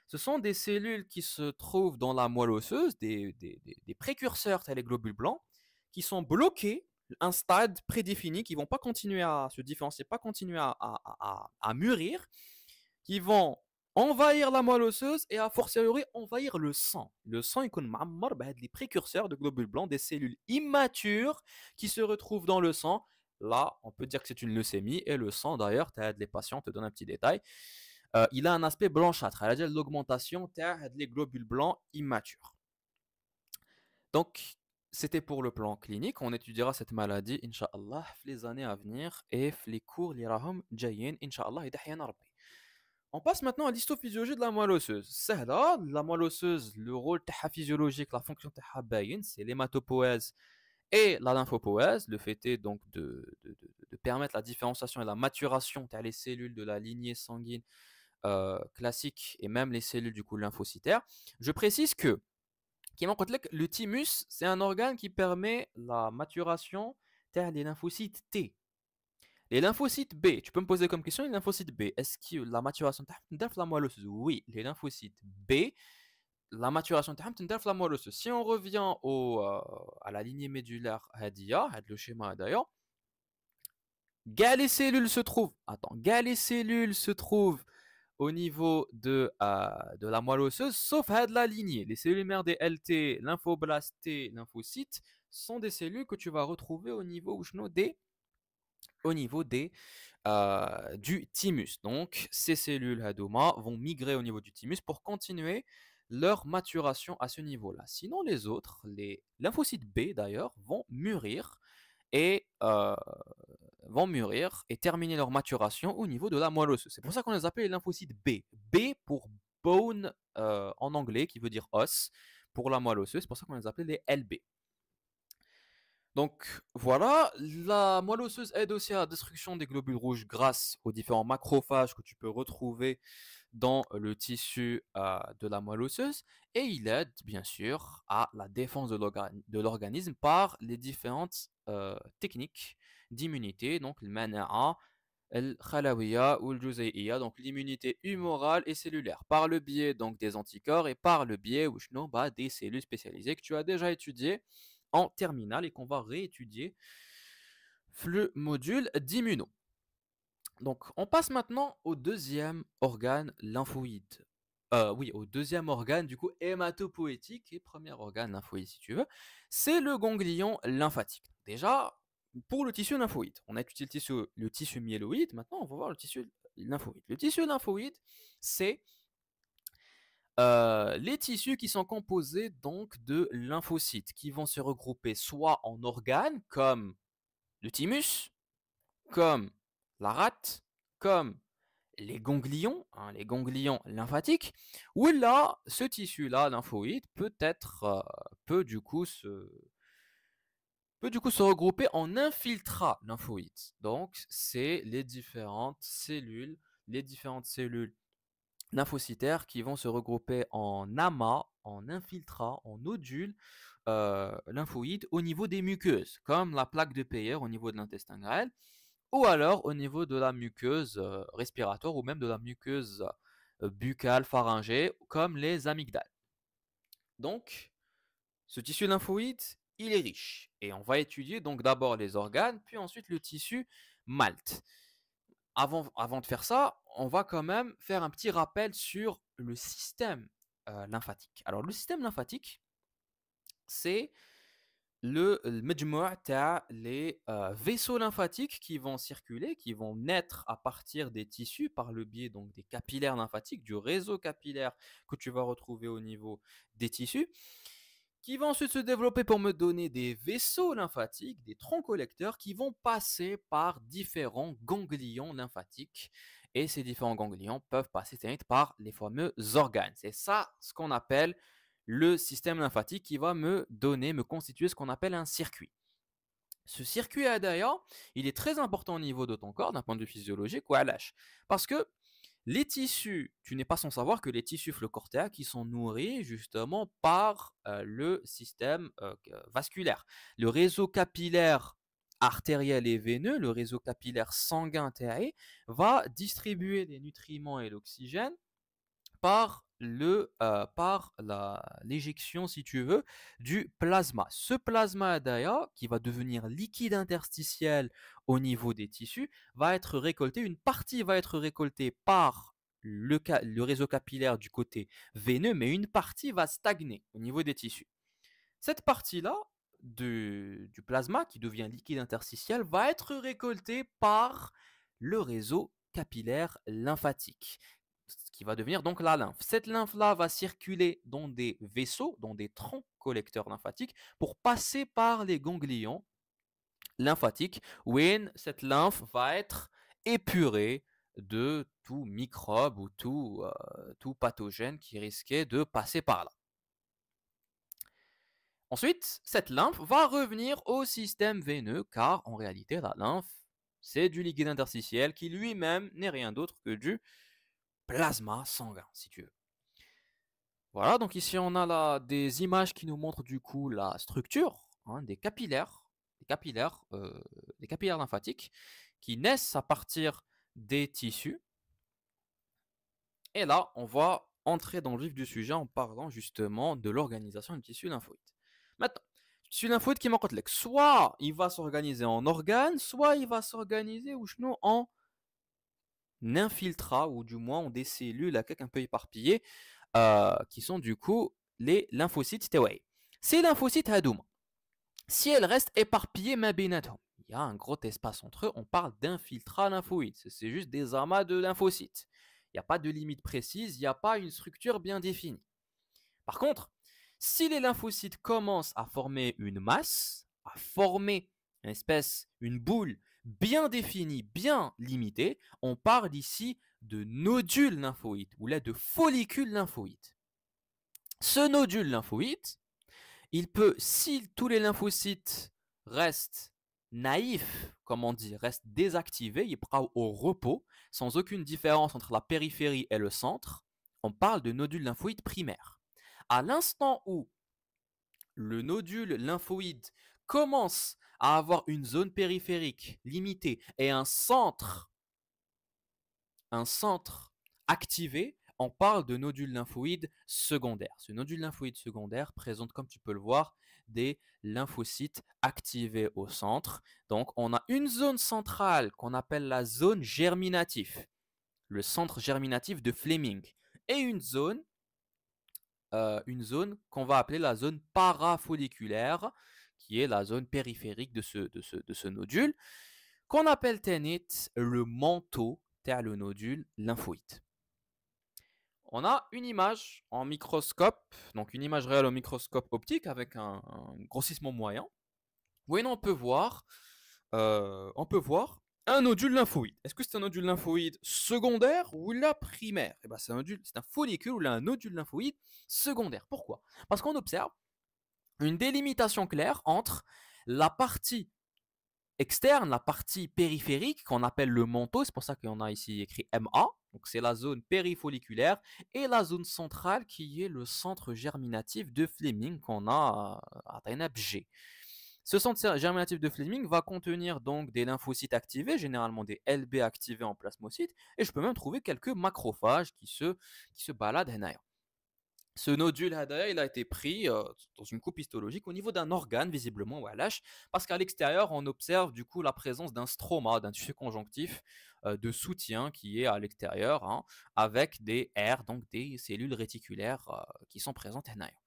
Ce sont des cellules qui se trouvent dans la moelle osseuse, des précurseurs tels les globules blancs, qui sont bloqués à un stade prédéfini, qui ne vont pas continuer à se différencier, pas continuer à mûrir, qui vont envahir la moelle osseuse et a fortiori envahir le sang. Le sang il معمر بهاد les précurseurs de globules blancs, des cellules immatures qui se retrouvent dans le sang. Là, on peut dire que c'est une leucémie et le sang d'ailleurs, les patients te donnent un petit détail. Il a un aspect blanchâtre, c'est-à-dire l'augmentation des globules blancs immatures. Donc, c'était pour le plan clinique. On étudiera cette maladie, Inch'Allah, les années à venir et les cours li راهم جايين, Inch'Allah, يدحينا ربي. On passe maintenant à l'histophysiologie de la moelle osseuse. Sahla, la moelle osseuse, le rôle physiologique, la fonction باين, c'est l'hématopoèse et la lymphopoèse. Le fait est donc de permettre la différenciation et la maturation des cellules de la lignée sanguine classique et même les cellules du coup lymphocytaires. Je précise que le thymus, c'est un organe qui permet la maturation des lymphocytes T. Les lymphocytes B, tu peux me poser comme question les lymphocytes B. Est-ce que la maturation de la moelle osseuse? Oui, les lymphocytes B, la maturation de la moelle osseuse. Si on revient à la lignée médulaire Hadia, le schéma d'ailleurs, les cellules se trouvent. Attends, les cellules se trouvent au niveau de la moelle osseuse, sauf la lignée. Les cellules mères des LT, lymphoblastes T, lymphocytes, sont des cellules que tu vas retrouver au niveau du thymus. Donc, ces cellules Hadoma vont migrer au niveau du thymus pour continuer leur maturation à ce niveau-là. Sinon, les autres, les lymphocytes B d'ailleurs, et euh, vont mûrir et terminer leur maturation au niveau de la moelle osseuse. C'est pour ça qu'on les appelle les lymphocytes B. B pour bone en anglais, qui veut dire os, pour la moelle osseuse. C'est pour ça qu'on les appelle les LB. Donc voilà, la moelle osseuse aide aussi à la destruction des globules rouges grâce aux différents macrophages que tu peux retrouver dans le tissu de la moelle osseuse, et il aide bien sûr à la défense de l'organisme par les différentes techniques d'immunité, donc le mana'a, le khalawiya ou le juzayya, donc l'immunité humorale et cellulaire, par le biais donc des anticorps et par le biais des cellules spécialisées que tu as déjà étudiées en terminale et qu'on va réétudier le module d'immuno. Donc, on passe maintenant au deuxième organe lymphoïde. Oui, au deuxième organe, du coup, hématopoïétique et premier organe lymphoïde, si tu veux, c'est le ganglion lymphatique. Déjà, pour le tissu lymphoïde, on a étudié le tissu myéloïde, maintenant on va voir le tissu lymphoïde. Le tissu lymphoïde, c'est les tissus qui sont composés donc de lymphocytes qui vont se regrouper soit en organes comme le thymus, comme la rate, comme les ganglions lymphatiques, où là, ce tissu-là, lymphoïde, peut du coup se regrouper en infiltrat lymphoïde. Donc, c'est les différentes cellules lymphocytaires qui vont se regrouper en amas, en infiltrats, en nodules lymphoïdes au niveau des muqueuses, comme la plaque de Peyer au niveau de l'intestin grêle, ou alors au niveau de la muqueuse respiratoire ou même de la muqueuse buccale, pharyngée, comme les amygdales. Donc, ce tissu lymphoïde, il est riche. Et on va étudier donc d'abord les organes, puis ensuite le tissu malte. Avant de faire ça, on va quand même faire un petit rappel sur le système lymphatique. Alors, le système lymphatique, c'est le مجموع تاع les vaisseaux lymphatiques qui vont circuler, qui vont naître à partir des tissus par le biais donc des capillaires lymphatiques, du réseau capillaire que tu vas retrouver au niveau des tissus, qui vont ensuite se développer pour me donner des vaisseaux lymphatiques, des troncs collecteurs qui vont passer par différents ganglions lymphatiques. Et ces différents ganglions peuvent passer par les fameux organes. C'est ça ce qu'on appelle le système lymphatique qui va me constituer ce qu'on appelle un circuit. Ce circuit d'ailleurs, il est très important au niveau de ton corps d'un point de vue physiologique ou à l'âge. Parce que les tissus, tu n'es pas sans savoir que les tissus floccortéaques qui sont nourris justement par le système vasculaire. Le réseau capillaire artériel et veineux, le réseau capillaire sanguin intérieur, va distribuer les nutriments et l'oxygène par l'éjection, si tu veux, du plasma. Ce plasma d'ailleurs, qui va devenir liquide interstitiel au niveau des tissus, va être récolté. Une partie va être récoltée par le réseau capillaire du côté veineux, mais une partie va stagner au niveau des tissus. Cette partie-là du plasma qui devient liquide interstitiel va être récoltée par le réseau capillaire lymphatique, ce qui va devenir donc la lymphe. Cette lymphe-là va circuler dans des vaisseaux, dans des troncs collecteurs lymphatiques, pour passer par les ganglions lymphatiques, où cette lymphe va être épurée de tout microbe ou tout pathogène qui risquait de passer par là. Ensuite, cette lymphe va revenir au système veineux, car en réalité, la lymphe, c'est du liquide interstitiel qui lui-même n'est rien d'autre que du plasma sanguin, si tu veux. Voilà, donc ici on a des images qui nous montrent du coup la structure des capillaires, des capillaires lymphatiques qui naissent à partir des tissus. Et là, on va entrer dans le vif du sujet en parlant justement de l'organisation du tissu lymphoïde. Maintenant, le tissu lymphoïde qui manque soit il va s'organiser en organes, soit il va s'organiser en infiltrats, ou du moins en des cellules un peu éparpillées, qui sont du coup les lymphocytes T. Ces lymphocytes hadouma, si elles restent éparpillées, il y a un gros espace entre eux, on parle d'infiltrats lymphoïdes. C'est juste des amas de lymphocytes. Il n'y a pas de limite précise, il n'y a pas une structure bien définie. Par contre, si les lymphocytes commencent à former une masse, à former une boule bien définie, bien limitée, on parle ici de nodules lymphoïdes ou là de follicules lymphoïdes. Ce nodule lymphoïde, il peut, si tous les lymphocytes restent naïfs, comme on dit, restent désactivés, il sera au repos, sans aucune différence entre la périphérie et le centre, on parle de nodule lymphoïde primaire. À l'instant où le nodule lymphoïde commence à avoir une zone périphérique limitée et un centre activé, on parle de nodule lymphoïde secondaire. Ce nodule lymphoïde secondaire présente, comme tu peux le voir, des lymphocytes activés au centre. Donc, on a une zone centrale qu'on appelle la zone germinative, le centre germinatif de Fleming, et une zone qu'on va appeler la zone parafolliculaire, qui est la zone périphérique de ce nodule, qu'on appelle tenit le manteau, le nodule lymphoïde. On a une image en microscope, donc une image réelle au microscope optique avec un grossissement moyen. Oui, on peut voir un nodule lymphoïde. Est-ce que c'est un nodule lymphoïde secondaire ou la primaire? C'est un follicule ou un nodule lymphoïde secondaire. Pourquoi? Parce qu'on observe une délimitation claire entre la partie externe, la partie périphérique qu'on appelle le manteau, c'est pour ça qu'on a ici écrit MA, donc c'est la zone périfolliculaire, et la zone centrale qui est le centre germinatif de Fleming qu'on a à G. Ce centre germinatif de Fleming va contenir donc des lymphocytes activés, généralement des LB activés en plasmocytes, et je peux même trouver quelques macrophages qui se baladent derrière. Ce nodule il a été pris dans une coupe histologique au niveau d'un organe, visiblement, parce qu'à l'extérieur, on observe du coup la présence d'un stroma, d'un tissu conjonctif de soutien qui est à l'extérieur, avec des R, donc des cellules réticulaires qui sont présentes en arrière.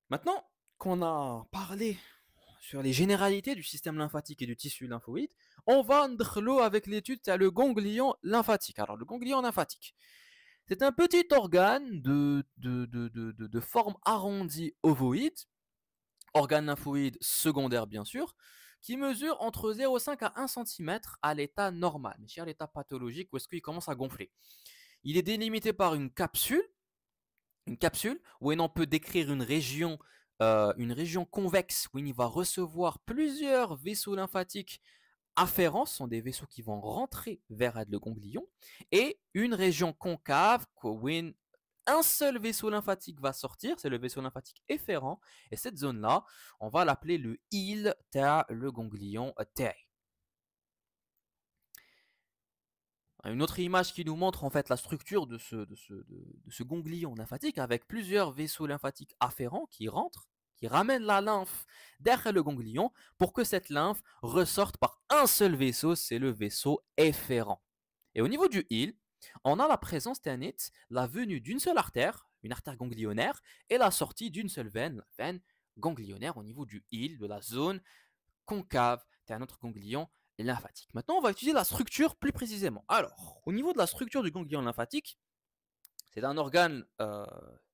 Maintenant qu'on a parlé sur les généralités du système lymphatique et du tissu lymphoïde, on va entrer avec l'étude le ganglion lymphatique. Alors, le ganglion lymphatique, c'est un petit organe de forme arrondie ovoïde, organe lymphoïde secondaire bien sûr, qui mesure entre 0,5 à 1 cm à l'état normal. Mais à l'état pathologique, où est-ce qu'il commence à gonfler? Il est délimité par une capsule où on peut décrire une région convexe où il va recevoir plusieurs vaisseaux lymphatiques afférents, sont des vaisseaux qui vont rentrer vers le ganglion, et une région concave où un seul vaisseau lymphatique va sortir, c'est le vaisseau lymphatique efférent, et cette zone-là, on va l'appeler le île le ganglion T. Une autre image qui nous montre en fait la structure de ce ganglion lymphatique avec plusieurs vaisseaux lymphatiques afférents qui rentrent, qui ramènent la lymphe derrière le ganglion pour que cette lymphe ressorte par un seul vaisseau, c'est le vaisseau efférent. Et au niveau du île, On a la présence la venue d'une seule artère, une artère ganglionnaire, et la sortie d'une seule veine, la veine ganglionnaire au niveau du île, de la zone concave, c'est un autre ganglion lymphatique. Maintenant, on va étudier la structure plus précisément. Alors, au niveau de la structure du ganglion lymphatique, c'est un organe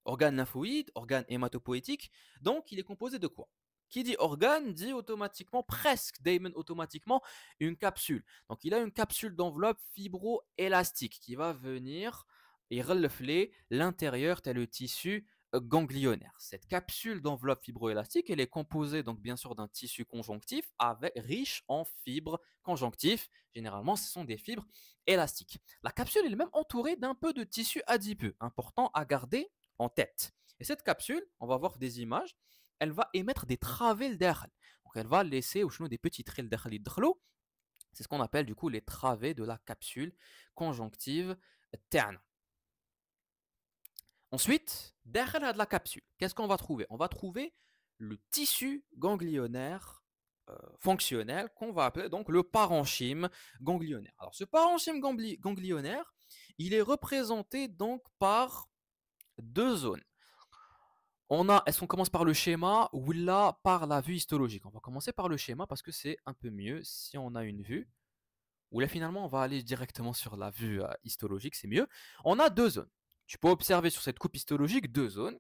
lymphoïde, organe hématopoïétique, donc il est composé de quoi? Qui dit organe dit automatiquement, presque daimon automatiquement, une capsule. Donc il a une capsule d'enveloppe fibroélastique qui va venir et refléter l'intérieur tel le tissu ganglionnaire. Cette capsule d'enveloppe fibroélastique, elle est composée donc bien sûr d'un tissu conjonctif riche en fibres conjonctives. Généralement, ce sont des fibres élastiques. La capsule est même entourée d'un peu de tissu adipeux, important à garder en tête. Et cette capsule, on va voir des images, elle va émettre des travées d'air. Donc elle va laisser au chenou des petits traits d'air. C'est ce qu'on appelle du coup les travées de la capsule conjonctive terne. Ensuite, derrière la capsule, qu'est-ce qu'on va trouver? On va trouver le tissu ganglionnaire fonctionnel qu'on va appeler donc le parenchyme ganglionnaire. Alors ce parenchyme ganglionnaire, il est représenté donc par deux zones. Est-ce qu'on commence par le schéma ou là par la vue histologique? On va commencer par le schéma parce que c'est un peu mieux si on a une vue. Ou là finalement on va aller directement sur la vue histologique, c'est mieux. On a deux zones. Tu peux observer sur cette coupe histologique deux zones.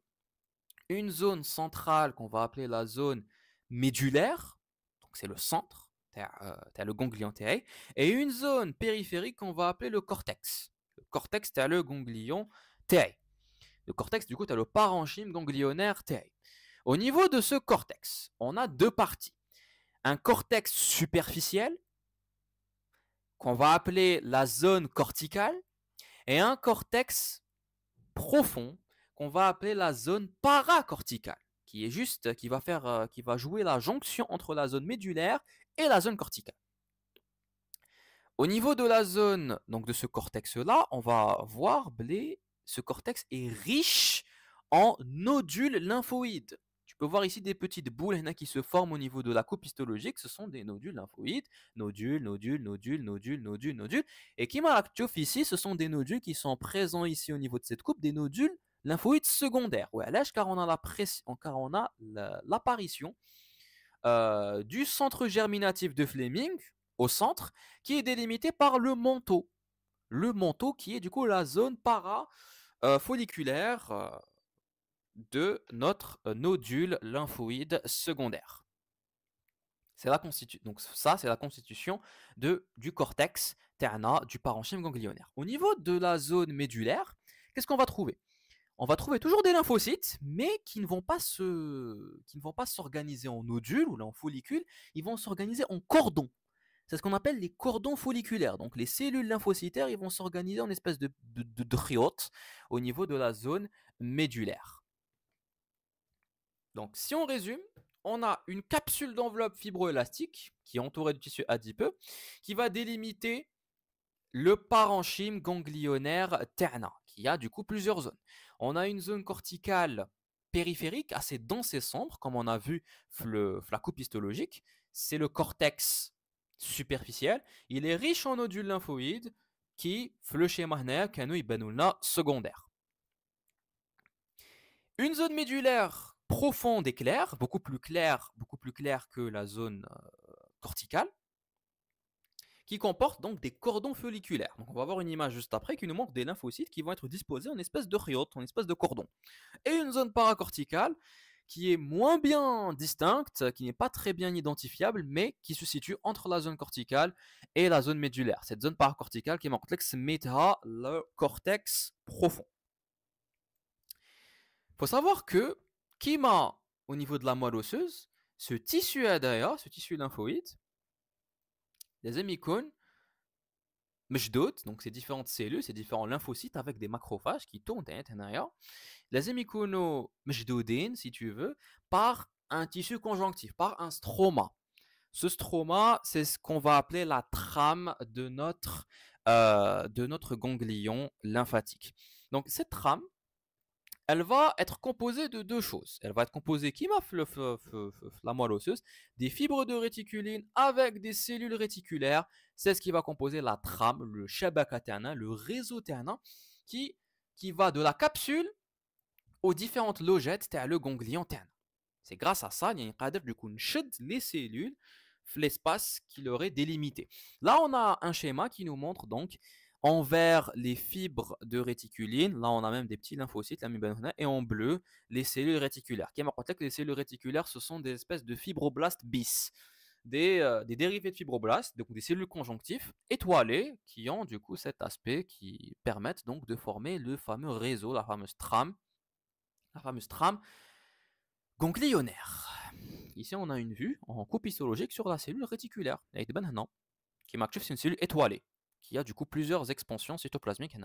Une zone centrale qu'on va appeler la zone médulaire, donc c'est le centre, tu as le ganglion TI, et une zone périphérique qu'on va appeler le cortex. Le cortex, tu as le ganglion TI. Le cortex, du coup, tu as le parenchyme ganglionnaire TI. Au niveau de ce cortex, on a deux parties. Un cortex superficiel, qu'on va appeler la zone corticale, et un cortex profond, qu'on va appeler la zone paracorticale, qui va jouer la jonction entre la zone médulaire et la zone corticale. Au niveau de la zone, donc de ce cortex-là, on va voir, ce cortex est riche en nodules lymphoïdes. Tu peux voir ici des petites boules qui se forment au niveau de la coupe histologique. Ce sont des nodules lymphoïdes. Nodules, nodules, nodules, nodules, nodules, nodules. Et qui marquent ici, ce sont des nodules qui sont présents ici au niveau de cette coupe, des nodules lymphoïdes secondaires. Ouais, car on a l'apparition du centre germinatif de Fleming au centre, qui est délimité par le manteau. Le manteau qui est du coup la zone parafolliculaire de notre nodule lymphoïde secondaire. Donc ça, c'est la constitution du cortex terna du parenchyme ganglionnaire. Au niveau de la zone médulaire, qu'est-ce qu'on va trouver? On va trouver toujours des lymphocytes, mais qui ne vont pas s'organiser en nodules ou en follicules, ils vont s'organiser en cordons. C'est ce qu'on appelle les cordons folliculaires. Donc les cellules lymphocytaires, ils vont s'organiser en espèce de dryote au niveau de la zone médulaire. Donc si on résume, on a une capsule d'enveloppe fibroélastique qui est entourée de tissu adipeux, qui va délimiter le parenchyme ganglionnaire terna, qui a du coup plusieurs zones. On a une zone corticale périphérique assez dense et sombre, comme on a vu la coupe histologique. C'est le cortex superficiel. Il est riche en nodules lymphoïdes qui, le schéma secondaire. Une zone médulaire profonde et claire, beaucoup plus claire que la zone corticale, qui comporte donc des cordons folliculaires. Donc on va voir une image juste après qui nous montre des lymphocytes qui vont être disposés en espèce de ryote, en espèce de cordon. Et une zone paracorticale qui est moins bien distincte, qui n'est pas très bien identifiable, mais qui se situe entre la zone corticale et la zone médulaire. Cette zone paracorticale qui est le cortex profond. Il faut savoir que au niveau de la moelle osseuse, ce tissu lymphoïde, les hémicones, donc ces différentes cellules, ces différents lymphocytes avec des macrophages qui tournent les hémicono-mjdoudines, si tu veux, par un tissu conjonctif, par un stroma. Ce stroma, c'est ce qu'on va appeler la trame de notre ganglion lymphatique. Donc cette trame, elle va être composée de deux choses. Elle va être composée, qui m'a la moelle osseuse, des fibres de réticuline avec des cellules réticulaires. C'est ce qui va composer la trame, le shabaka ternin, le réseau ternin, qui, qui va de la capsule aux différentes logettes تاع le ganglion ternin. C'est grâce à ça qu'il قادر du coup نشد les cellules l'espace qui leur est délimité. Là, on a un schéma qui nous montre donc envers les fibres de réticuline, là on a même des petits lymphocytes, et en bleu, les cellules réticulaires. Les cellules réticulaires, ce sont des espèces de fibroblastes bis, des dérivés de fibroblastes, donc des cellules conjonctives étoilées qui ont du coup cet aspect qui permettent donc de former le fameux réseau, la fameuse trame ganglionnaire. Ici, on a une vue en coupe histologique sur la cellule réticulaire. Qui marque c'est une cellule étoilée, qui a du coup plusieurs expansions cytoplasmiques.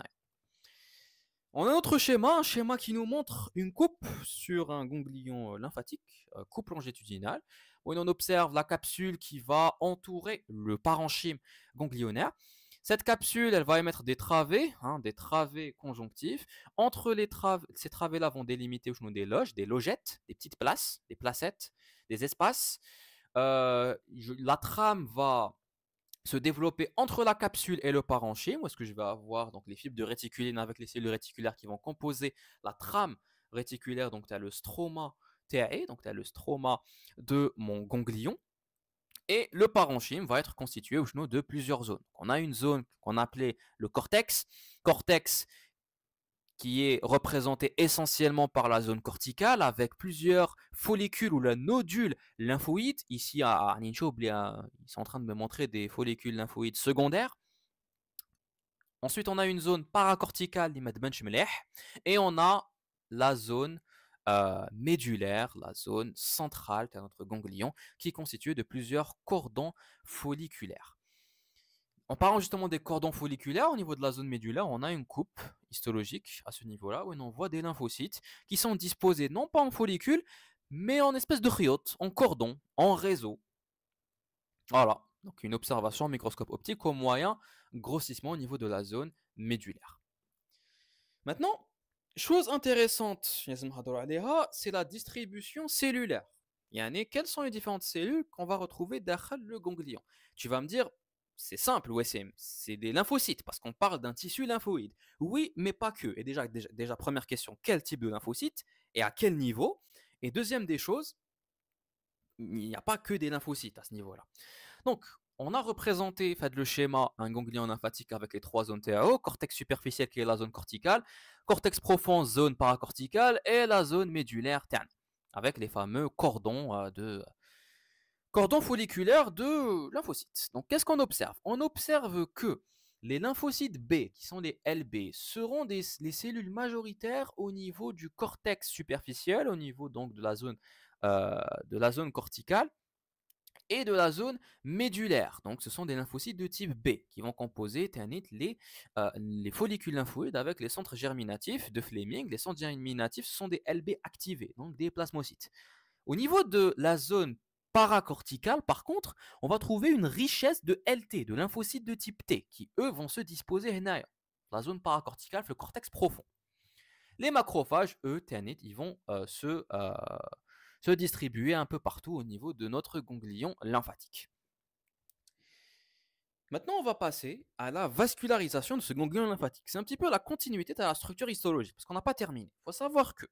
On a un autre schéma, un schéma qui nous montre une coupe sur un ganglion lymphatique, coupe longitudinale, où on observe la capsule qui va entourer le parenchyme ganglionnaire. Cette capsule, elle va émettre des travées conjonctifs. Entre ces travées-là vont délimiter des loges, des logettes, des petites places, des placettes, des espaces. La trame va se développer entre la capsule et le parenchyme, où est-ce que je vais avoir donc les fibres de réticuline avec les cellules réticulaires qui vont composer la trame réticulaire. Donc tu as le stroma TAE, donc tu as le stroma de mon ganglion. Et le parenchyme va être constitué de plusieurs zones. On a une zone qu'on appelait le cortex, qui est représenté essentiellement par la zone corticale avec plusieurs follicules ou la nodule lymphoïde. Ici, à Ninchob, ils sont en train de me montrer des follicules lymphoïdes secondaires. Ensuite, on a une zone paracorticale, et on a la zone médulaire, la zone centrale de notre ganglion, qui est constituée de plusieurs cordons folliculaires. En parlant justement des cordons folliculaires, au niveau de la zone médulaire, on a une coupe histologique à ce niveau-là, où on voit des lymphocytes qui sont disposés non pas en follicules, mais en espèce de chiottes, en cordons, en réseau. Voilà, donc une observation au microscope optique au moyen grossissement au niveau de la zone médulaire. Maintenant, chose intéressante, c'est la distribution cellulaire. Quelles sont les différentes cellules qu'on va retrouver derrière le ganglion? Tu vas me dire, c'est simple, WSM, c'est des lymphocytes, parce qu'on parle d'un tissu lymphoïde. Oui, mais pas que. Et déjà, première question, quel type de lymphocytes et à quel niveau? Et deuxième des choses, il n'y a pas que des lymphocytes à ce niveau-là. Donc, on a représenté, faites le schéma, un ganglion lymphatique avec les trois zones TAO, cortex superficiel qui est la zone corticale, cortex profond, zone paracorticale, et la zone médulaire terne, avec les fameux cordons folliculaires de lymphocytes. Donc, qu'est-ce qu'on observe? On observe que les lymphocytes B, qui sont les LB, seront les cellules majoritaires au niveau du cortex superficiel, au niveau donc de la zone corticale, et de la zone médulaire. Donc, ce sont des lymphocytes de type B qui vont composer les follicules lymphoïdes avec les centres germinatifs de Fleming. Les centres germinatifs sont des LB activés, donc des plasmocytes. Au niveau de la zone paracorticale, par contre, on va trouver une richesse de LT, de lymphocytes de type T, qui eux vont se disposer dans la zone paracorticale, le cortex profond. Les macrophages, eux, ils vont se distribuer un peu partout au niveau de notre ganglion lymphatique. Maintenant, on va passer à la vascularisation de ce ganglion lymphatique. C'est un petit peu la continuité de la structure histologique, parce qu'on n'a pas terminé. Il faut savoir que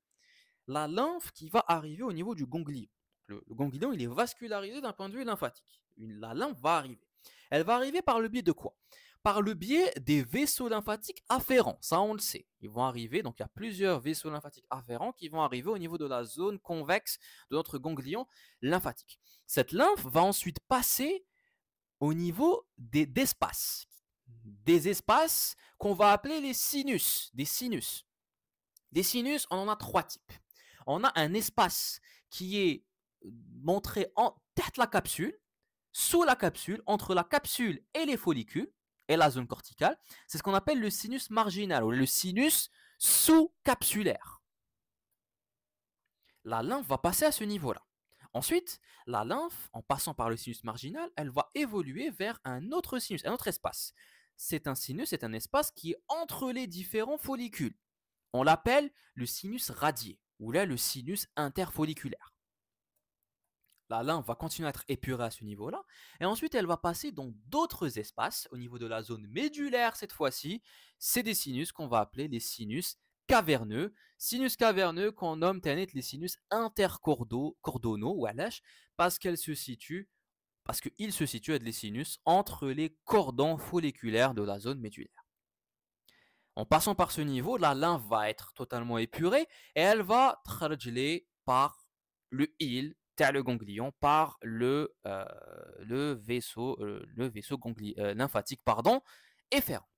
la lymphe qui va arriver au niveau du ganglion, le ganglion, il est vascularisé d'un point de vue lymphatique. La lymphe va arriver. Elle va arriver par le biais de quoi? Par le biais des vaisseaux lymphatiques afférents. Ça, on le sait. Ils vont arriver, donc il y a plusieurs vaisseaux lymphatiques afférents qui vont arriver au niveau de la zone convexe de notre ganglion lymphatique. Cette lymphe va ensuite passer au niveau d'espaces. Des espaces qu'on va appeler les sinus. Des sinus. Des sinus, on en a trois types. On a un espace qui est montré en tête de la capsule, sous la capsule, entre la capsule et les follicules, et la zone corticale. C'est ce qu'on appelle le sinus marginal, ou le sinus sous-capsulaire. La lymphe va passer à ce niveau-là. Ensuite, la lymphe, en passant par le sinus marginal, elle va évoluer vers un autre sinus, un autre espace. C'est un sinus, c'est un espace qui est entre les différents follicules. On l'appelle le sinus radié ou là le sinus interfolliculaire. La lymphe va continuer à être épurée à ce niveau-là, et ensuite elle va passer dans d'autres espaces, au niveau de la zone médulaire cette fois-ci. C'est des sinus qu'on va appeler les sinus caverneux qu'on nomme les sinus intercordonaux, parce qu'elles se situent, parce qu'ils se situent les sinus entre les cordons folliculaires de la zone médulaire. En passant par ce niveau, la lymphe va être totalement épurée et elle va être par le île, le ganglion, par le vaisseau lymphatique efférent.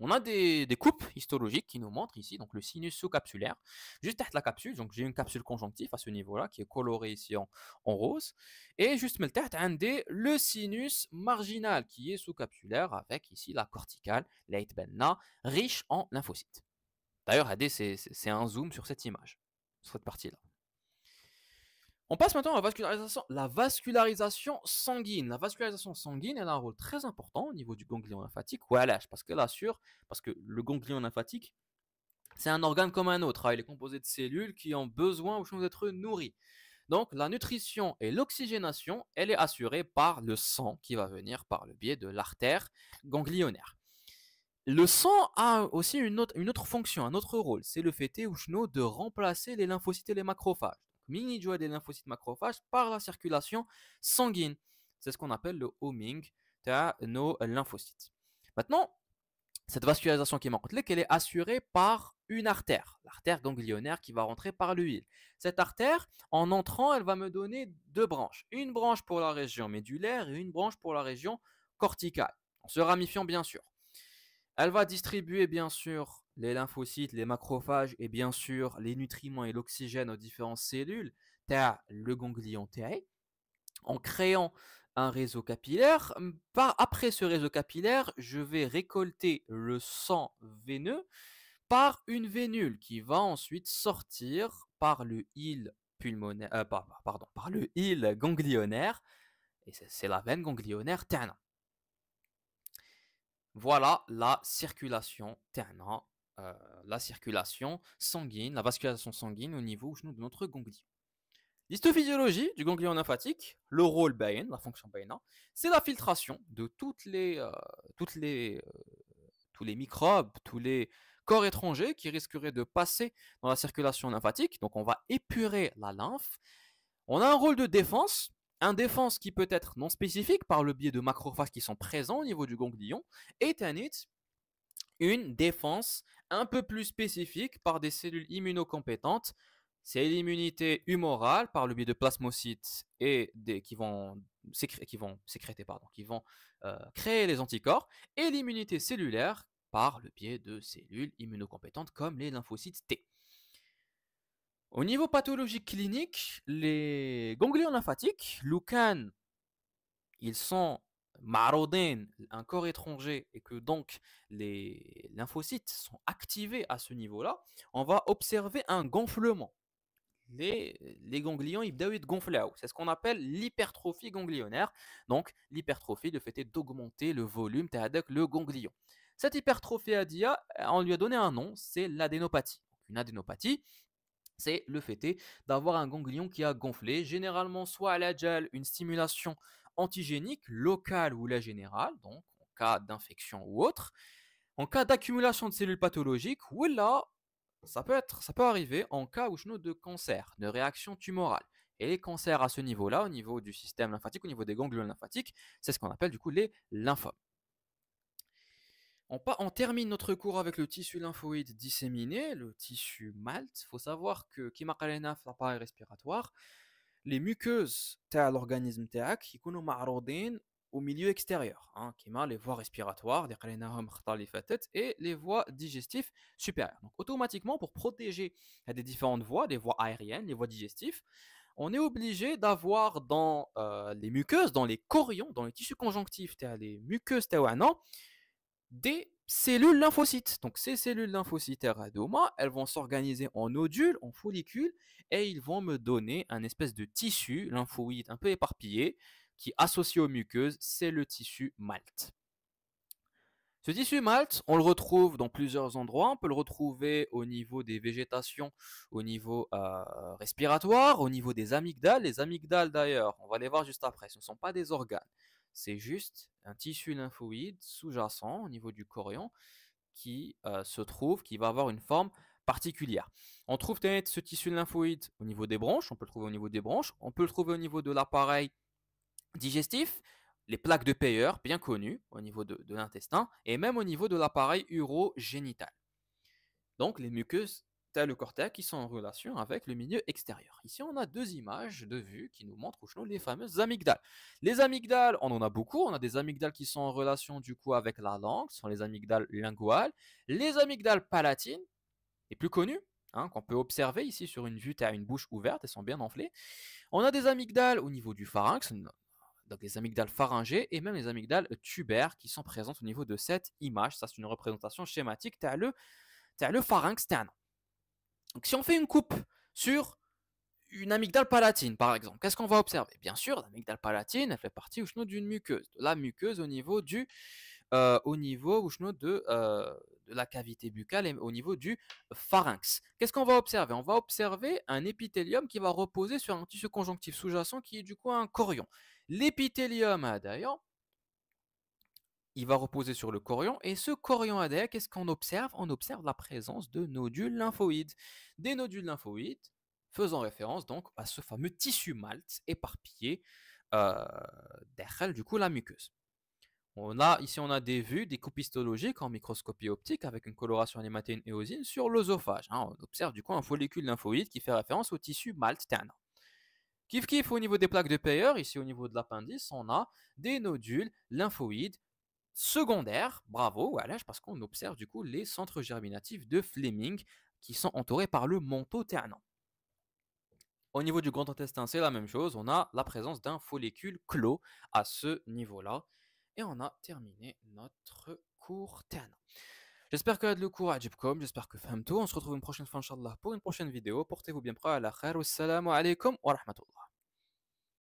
On a des coupes histologiques qui nous montrent ici donc le sinus sous-capsulaire, juste derrière la capsule. Donc j'ai une capsule conjonctive à ce niveau-là qui est colorée ici en rose. Et juste le sinus marginal qui est sous-capsulaire avec ici la corticale, riche en lymphocytes. D'ailleurs, c'est un zoom sur cette image, sur cette partie-là. On passe maintenant à la vascularisation sanguine. La vascularisation sanguine, elle a un rôle très important au niveau du ganglion lymphatique. Parce que le ganglion lymphatique, c'est un organe comme un autre. Il est composé de cellules qui ont besoin d'être nourries. Donc, la nutrition et l'oxygénation, elle est assurée par le sang qui va venir par le biais de l'artère ganglionnaire. Le sang a aussi une autre fonction, un autre rôle. C'est le fait de remplacer les lymphocytes et les macrophages. Mini joie des lymphocytes macrophages par la circulation sanguine. C'est ce qu'on appelle le homing de nos lymphocytes. Maintenant, cette vascularisation qui manque, elle est assurée par une artère, l'artère ganglionnaire qui va rentrer par l'huile. Cette artère, en entrant, elle va me donner deux branches. Une branche pour la région médulaire et une branche pour la région corticale, en se ramifiant bien sûr. Elle va distribuer bien sûr les lymphocytes, les macrophages et bien sûr les nutriments et l'oxygène aux différentes cellules, tel le ganglion TAE, en créant un réseau capillaire. Après ce réseau capillaire, je vais récolter le sang veineux par une vénule qui va ensuite sortir par le île pulmonaire, par le île ganglionnaire, et c'est la veine ganglionnaire terna. Voilà la circulation terna, la circulation sanguine, la vascularisation sanguine au niveau de notre ganglion. L'histophysiologie du ganglion lymphatique, le rôle bain, la fonction baina, c'est la filtration de tous les microbes, tous les corps étrangers qui risqueraient de passer dans la circulation lymphatique. Donc on va épurer la lymphe. On a un rôle de défense, un défense qui peut être non spécifique par le biais de macrophages qui sont présents au niveau du ganglion, et une défense un peu plus spécifique par des cellules immunocompétentes. C'est l'immunité humorale par le biais de plasmocytes qui vont créer les anticorps, et l'immunité cellulaire par le biais de cellules immunocompétentes comme les lymphocytes T. Au niveau pathologique clinique, les ganglions lymphatiques, Lucan, ils sont marodin, un corps étranger, et que donc les lymphocytes sont activés à ce niveau-là, on va observer un gonflement. Les ganglions, ils doivent être gonflés. C'est ce qu'on appelle l'hypertrophie ganglionnaire. Donc, l'hypertrophie, le fait est d'augmenter le volume de le ganglion. Cette hypertrophie on lui a donné un nom, c'est l'adénopathie. Une adénopathie, c'est le fait d'avoir un ganglion qui a gonflé, généralement soit à la gel, une stimulation antigénique locale ou la générale, donc en cas d'infection ou autre, en cas d'accumulation de cellules pathologiques, ou là, ça peut arriver en cas de cancer, de réaction tumorale. Et les cancers à ce niveau-là, au niveau du système lymphatique, au niveau des ganglions lymphatiques, c'est ce qu'on appelle du coup les lymphomes. On termine notre cours avec le tissu lymphoïde disséminé, le tissu MALT. Il faut savoir que l'appareil respiratoire, les muqueuses de l'organisme qui sont au milieu extérieur, qui sont les voies respiratoires, et les voies digestives supérieures. Donc automatiquement, pour protéger des différentes voies, des voies aériennes, les voies digestives, on est obligé d'avoir dans les muqueuses, dans les chorions, dans les tissus conjonctifs, les muqueuses des cellules lymphocytes. Donc ces cellules lymphocytaires adoma, elles vont s'organiser en nodules, en follicules, et ils vont me donner un espèce de tissu lymphoïde un peu éparpillé qui, associé aux muqueuses, c'est le tissu MALT. Ce tissu malt, on le retrouve dans plusieurs endroits. On peut le retrouver au niveau des végétations, au niveau respiratoire, au niveau des amygdales. Les amygdales, d'ailleurs, on va les voir juste après, ce ne sont pas des organes. C'est juste un tissu lymphoïde sous-jacent au niveau du chorion qui se trouve, qui va avoir une forme particulière. On trouve ce tissu lymphoïde au niveau des bronches, on peut le trouver au niveau des bronches, on peut le trouver au niveau de l'appareil digestif, les plaques de Peyer, bien connues au niveau de l'intestin, et même au niveau de l'appareil urogénital. Donc les muqueuses, tel le cortex, qui sont en relation avec le milieu extérieur. Ici, on a deux images de vue qui nous montrent les fameuses amygdales. Les amygdales, on en a beaucoup. On a des amygdales qui sont en relation du coup avec la langue, ce sont les amygdales linguales. Les amygdales palatines, les plus connues, qu'on peut observer ici sur une vue, tu as une bouche ouverte, elles sont bien enflées. On a des amygdales au niveau du pharynx, donc les amygdales pharyngées et même les amygdales tubaires qui sont présentes au niveau de cette image. Ça, c'est une représentation schématique. Tu as le pharynx terne. Donc, si on fait une coupe sur une amygdale palatine, par exemple, qu'est-ce qu'on va observer? Bien sûr, l'amygdale palatine, elle fait partie d'une muqueuse. La muqueuse au niveau de la cavité buccale et au niveau du pharynx. Qu'est-ce qu'on va observer? On va observer un épithélium qui va reposer sur un tissu conjonctif sous-jacent qui est du coup un chorion. L'épithélium, d'ailleurs, il va reposer sur le chorion. Et ce chorion ADA, qu'est-ce qu'on observe? On observe la présence de nodules lymphoïdes. Des nodules lymphoïdes faisant référence donc à ce fameux tissu malt éparpillé derrière du coup la muqueuse. Ici, on a des vues, des coupes histologiques en microscopie optique avec une coloration animatéine éosine sur l'œsophage. On observe du coup un follicule lymphoïde qui fait référence au tissu malt terne. Kif kif au niveau des plaques de Peyer, ici au niveau de l'appendice, on a des nodules lymphoïdes secondaire, bravo, voilà, parce qu'on observe du coup les centres germinatifs de Fleming qui sont entourés par le manteau ternant. Au niveau du grand intestin, c'est la même chose, on a la présence d'un follicule clos à ce niveau-là. Et on a terminé notre cours ternant. J'espère que le cours a comme, j'espère que fahmtou. On se retrouve une prochaine fois, Inch'Allah, pour une prochaine vidéo. Portez-vous bien près à la khair. Wassalamu alaikum wa rahmatullah.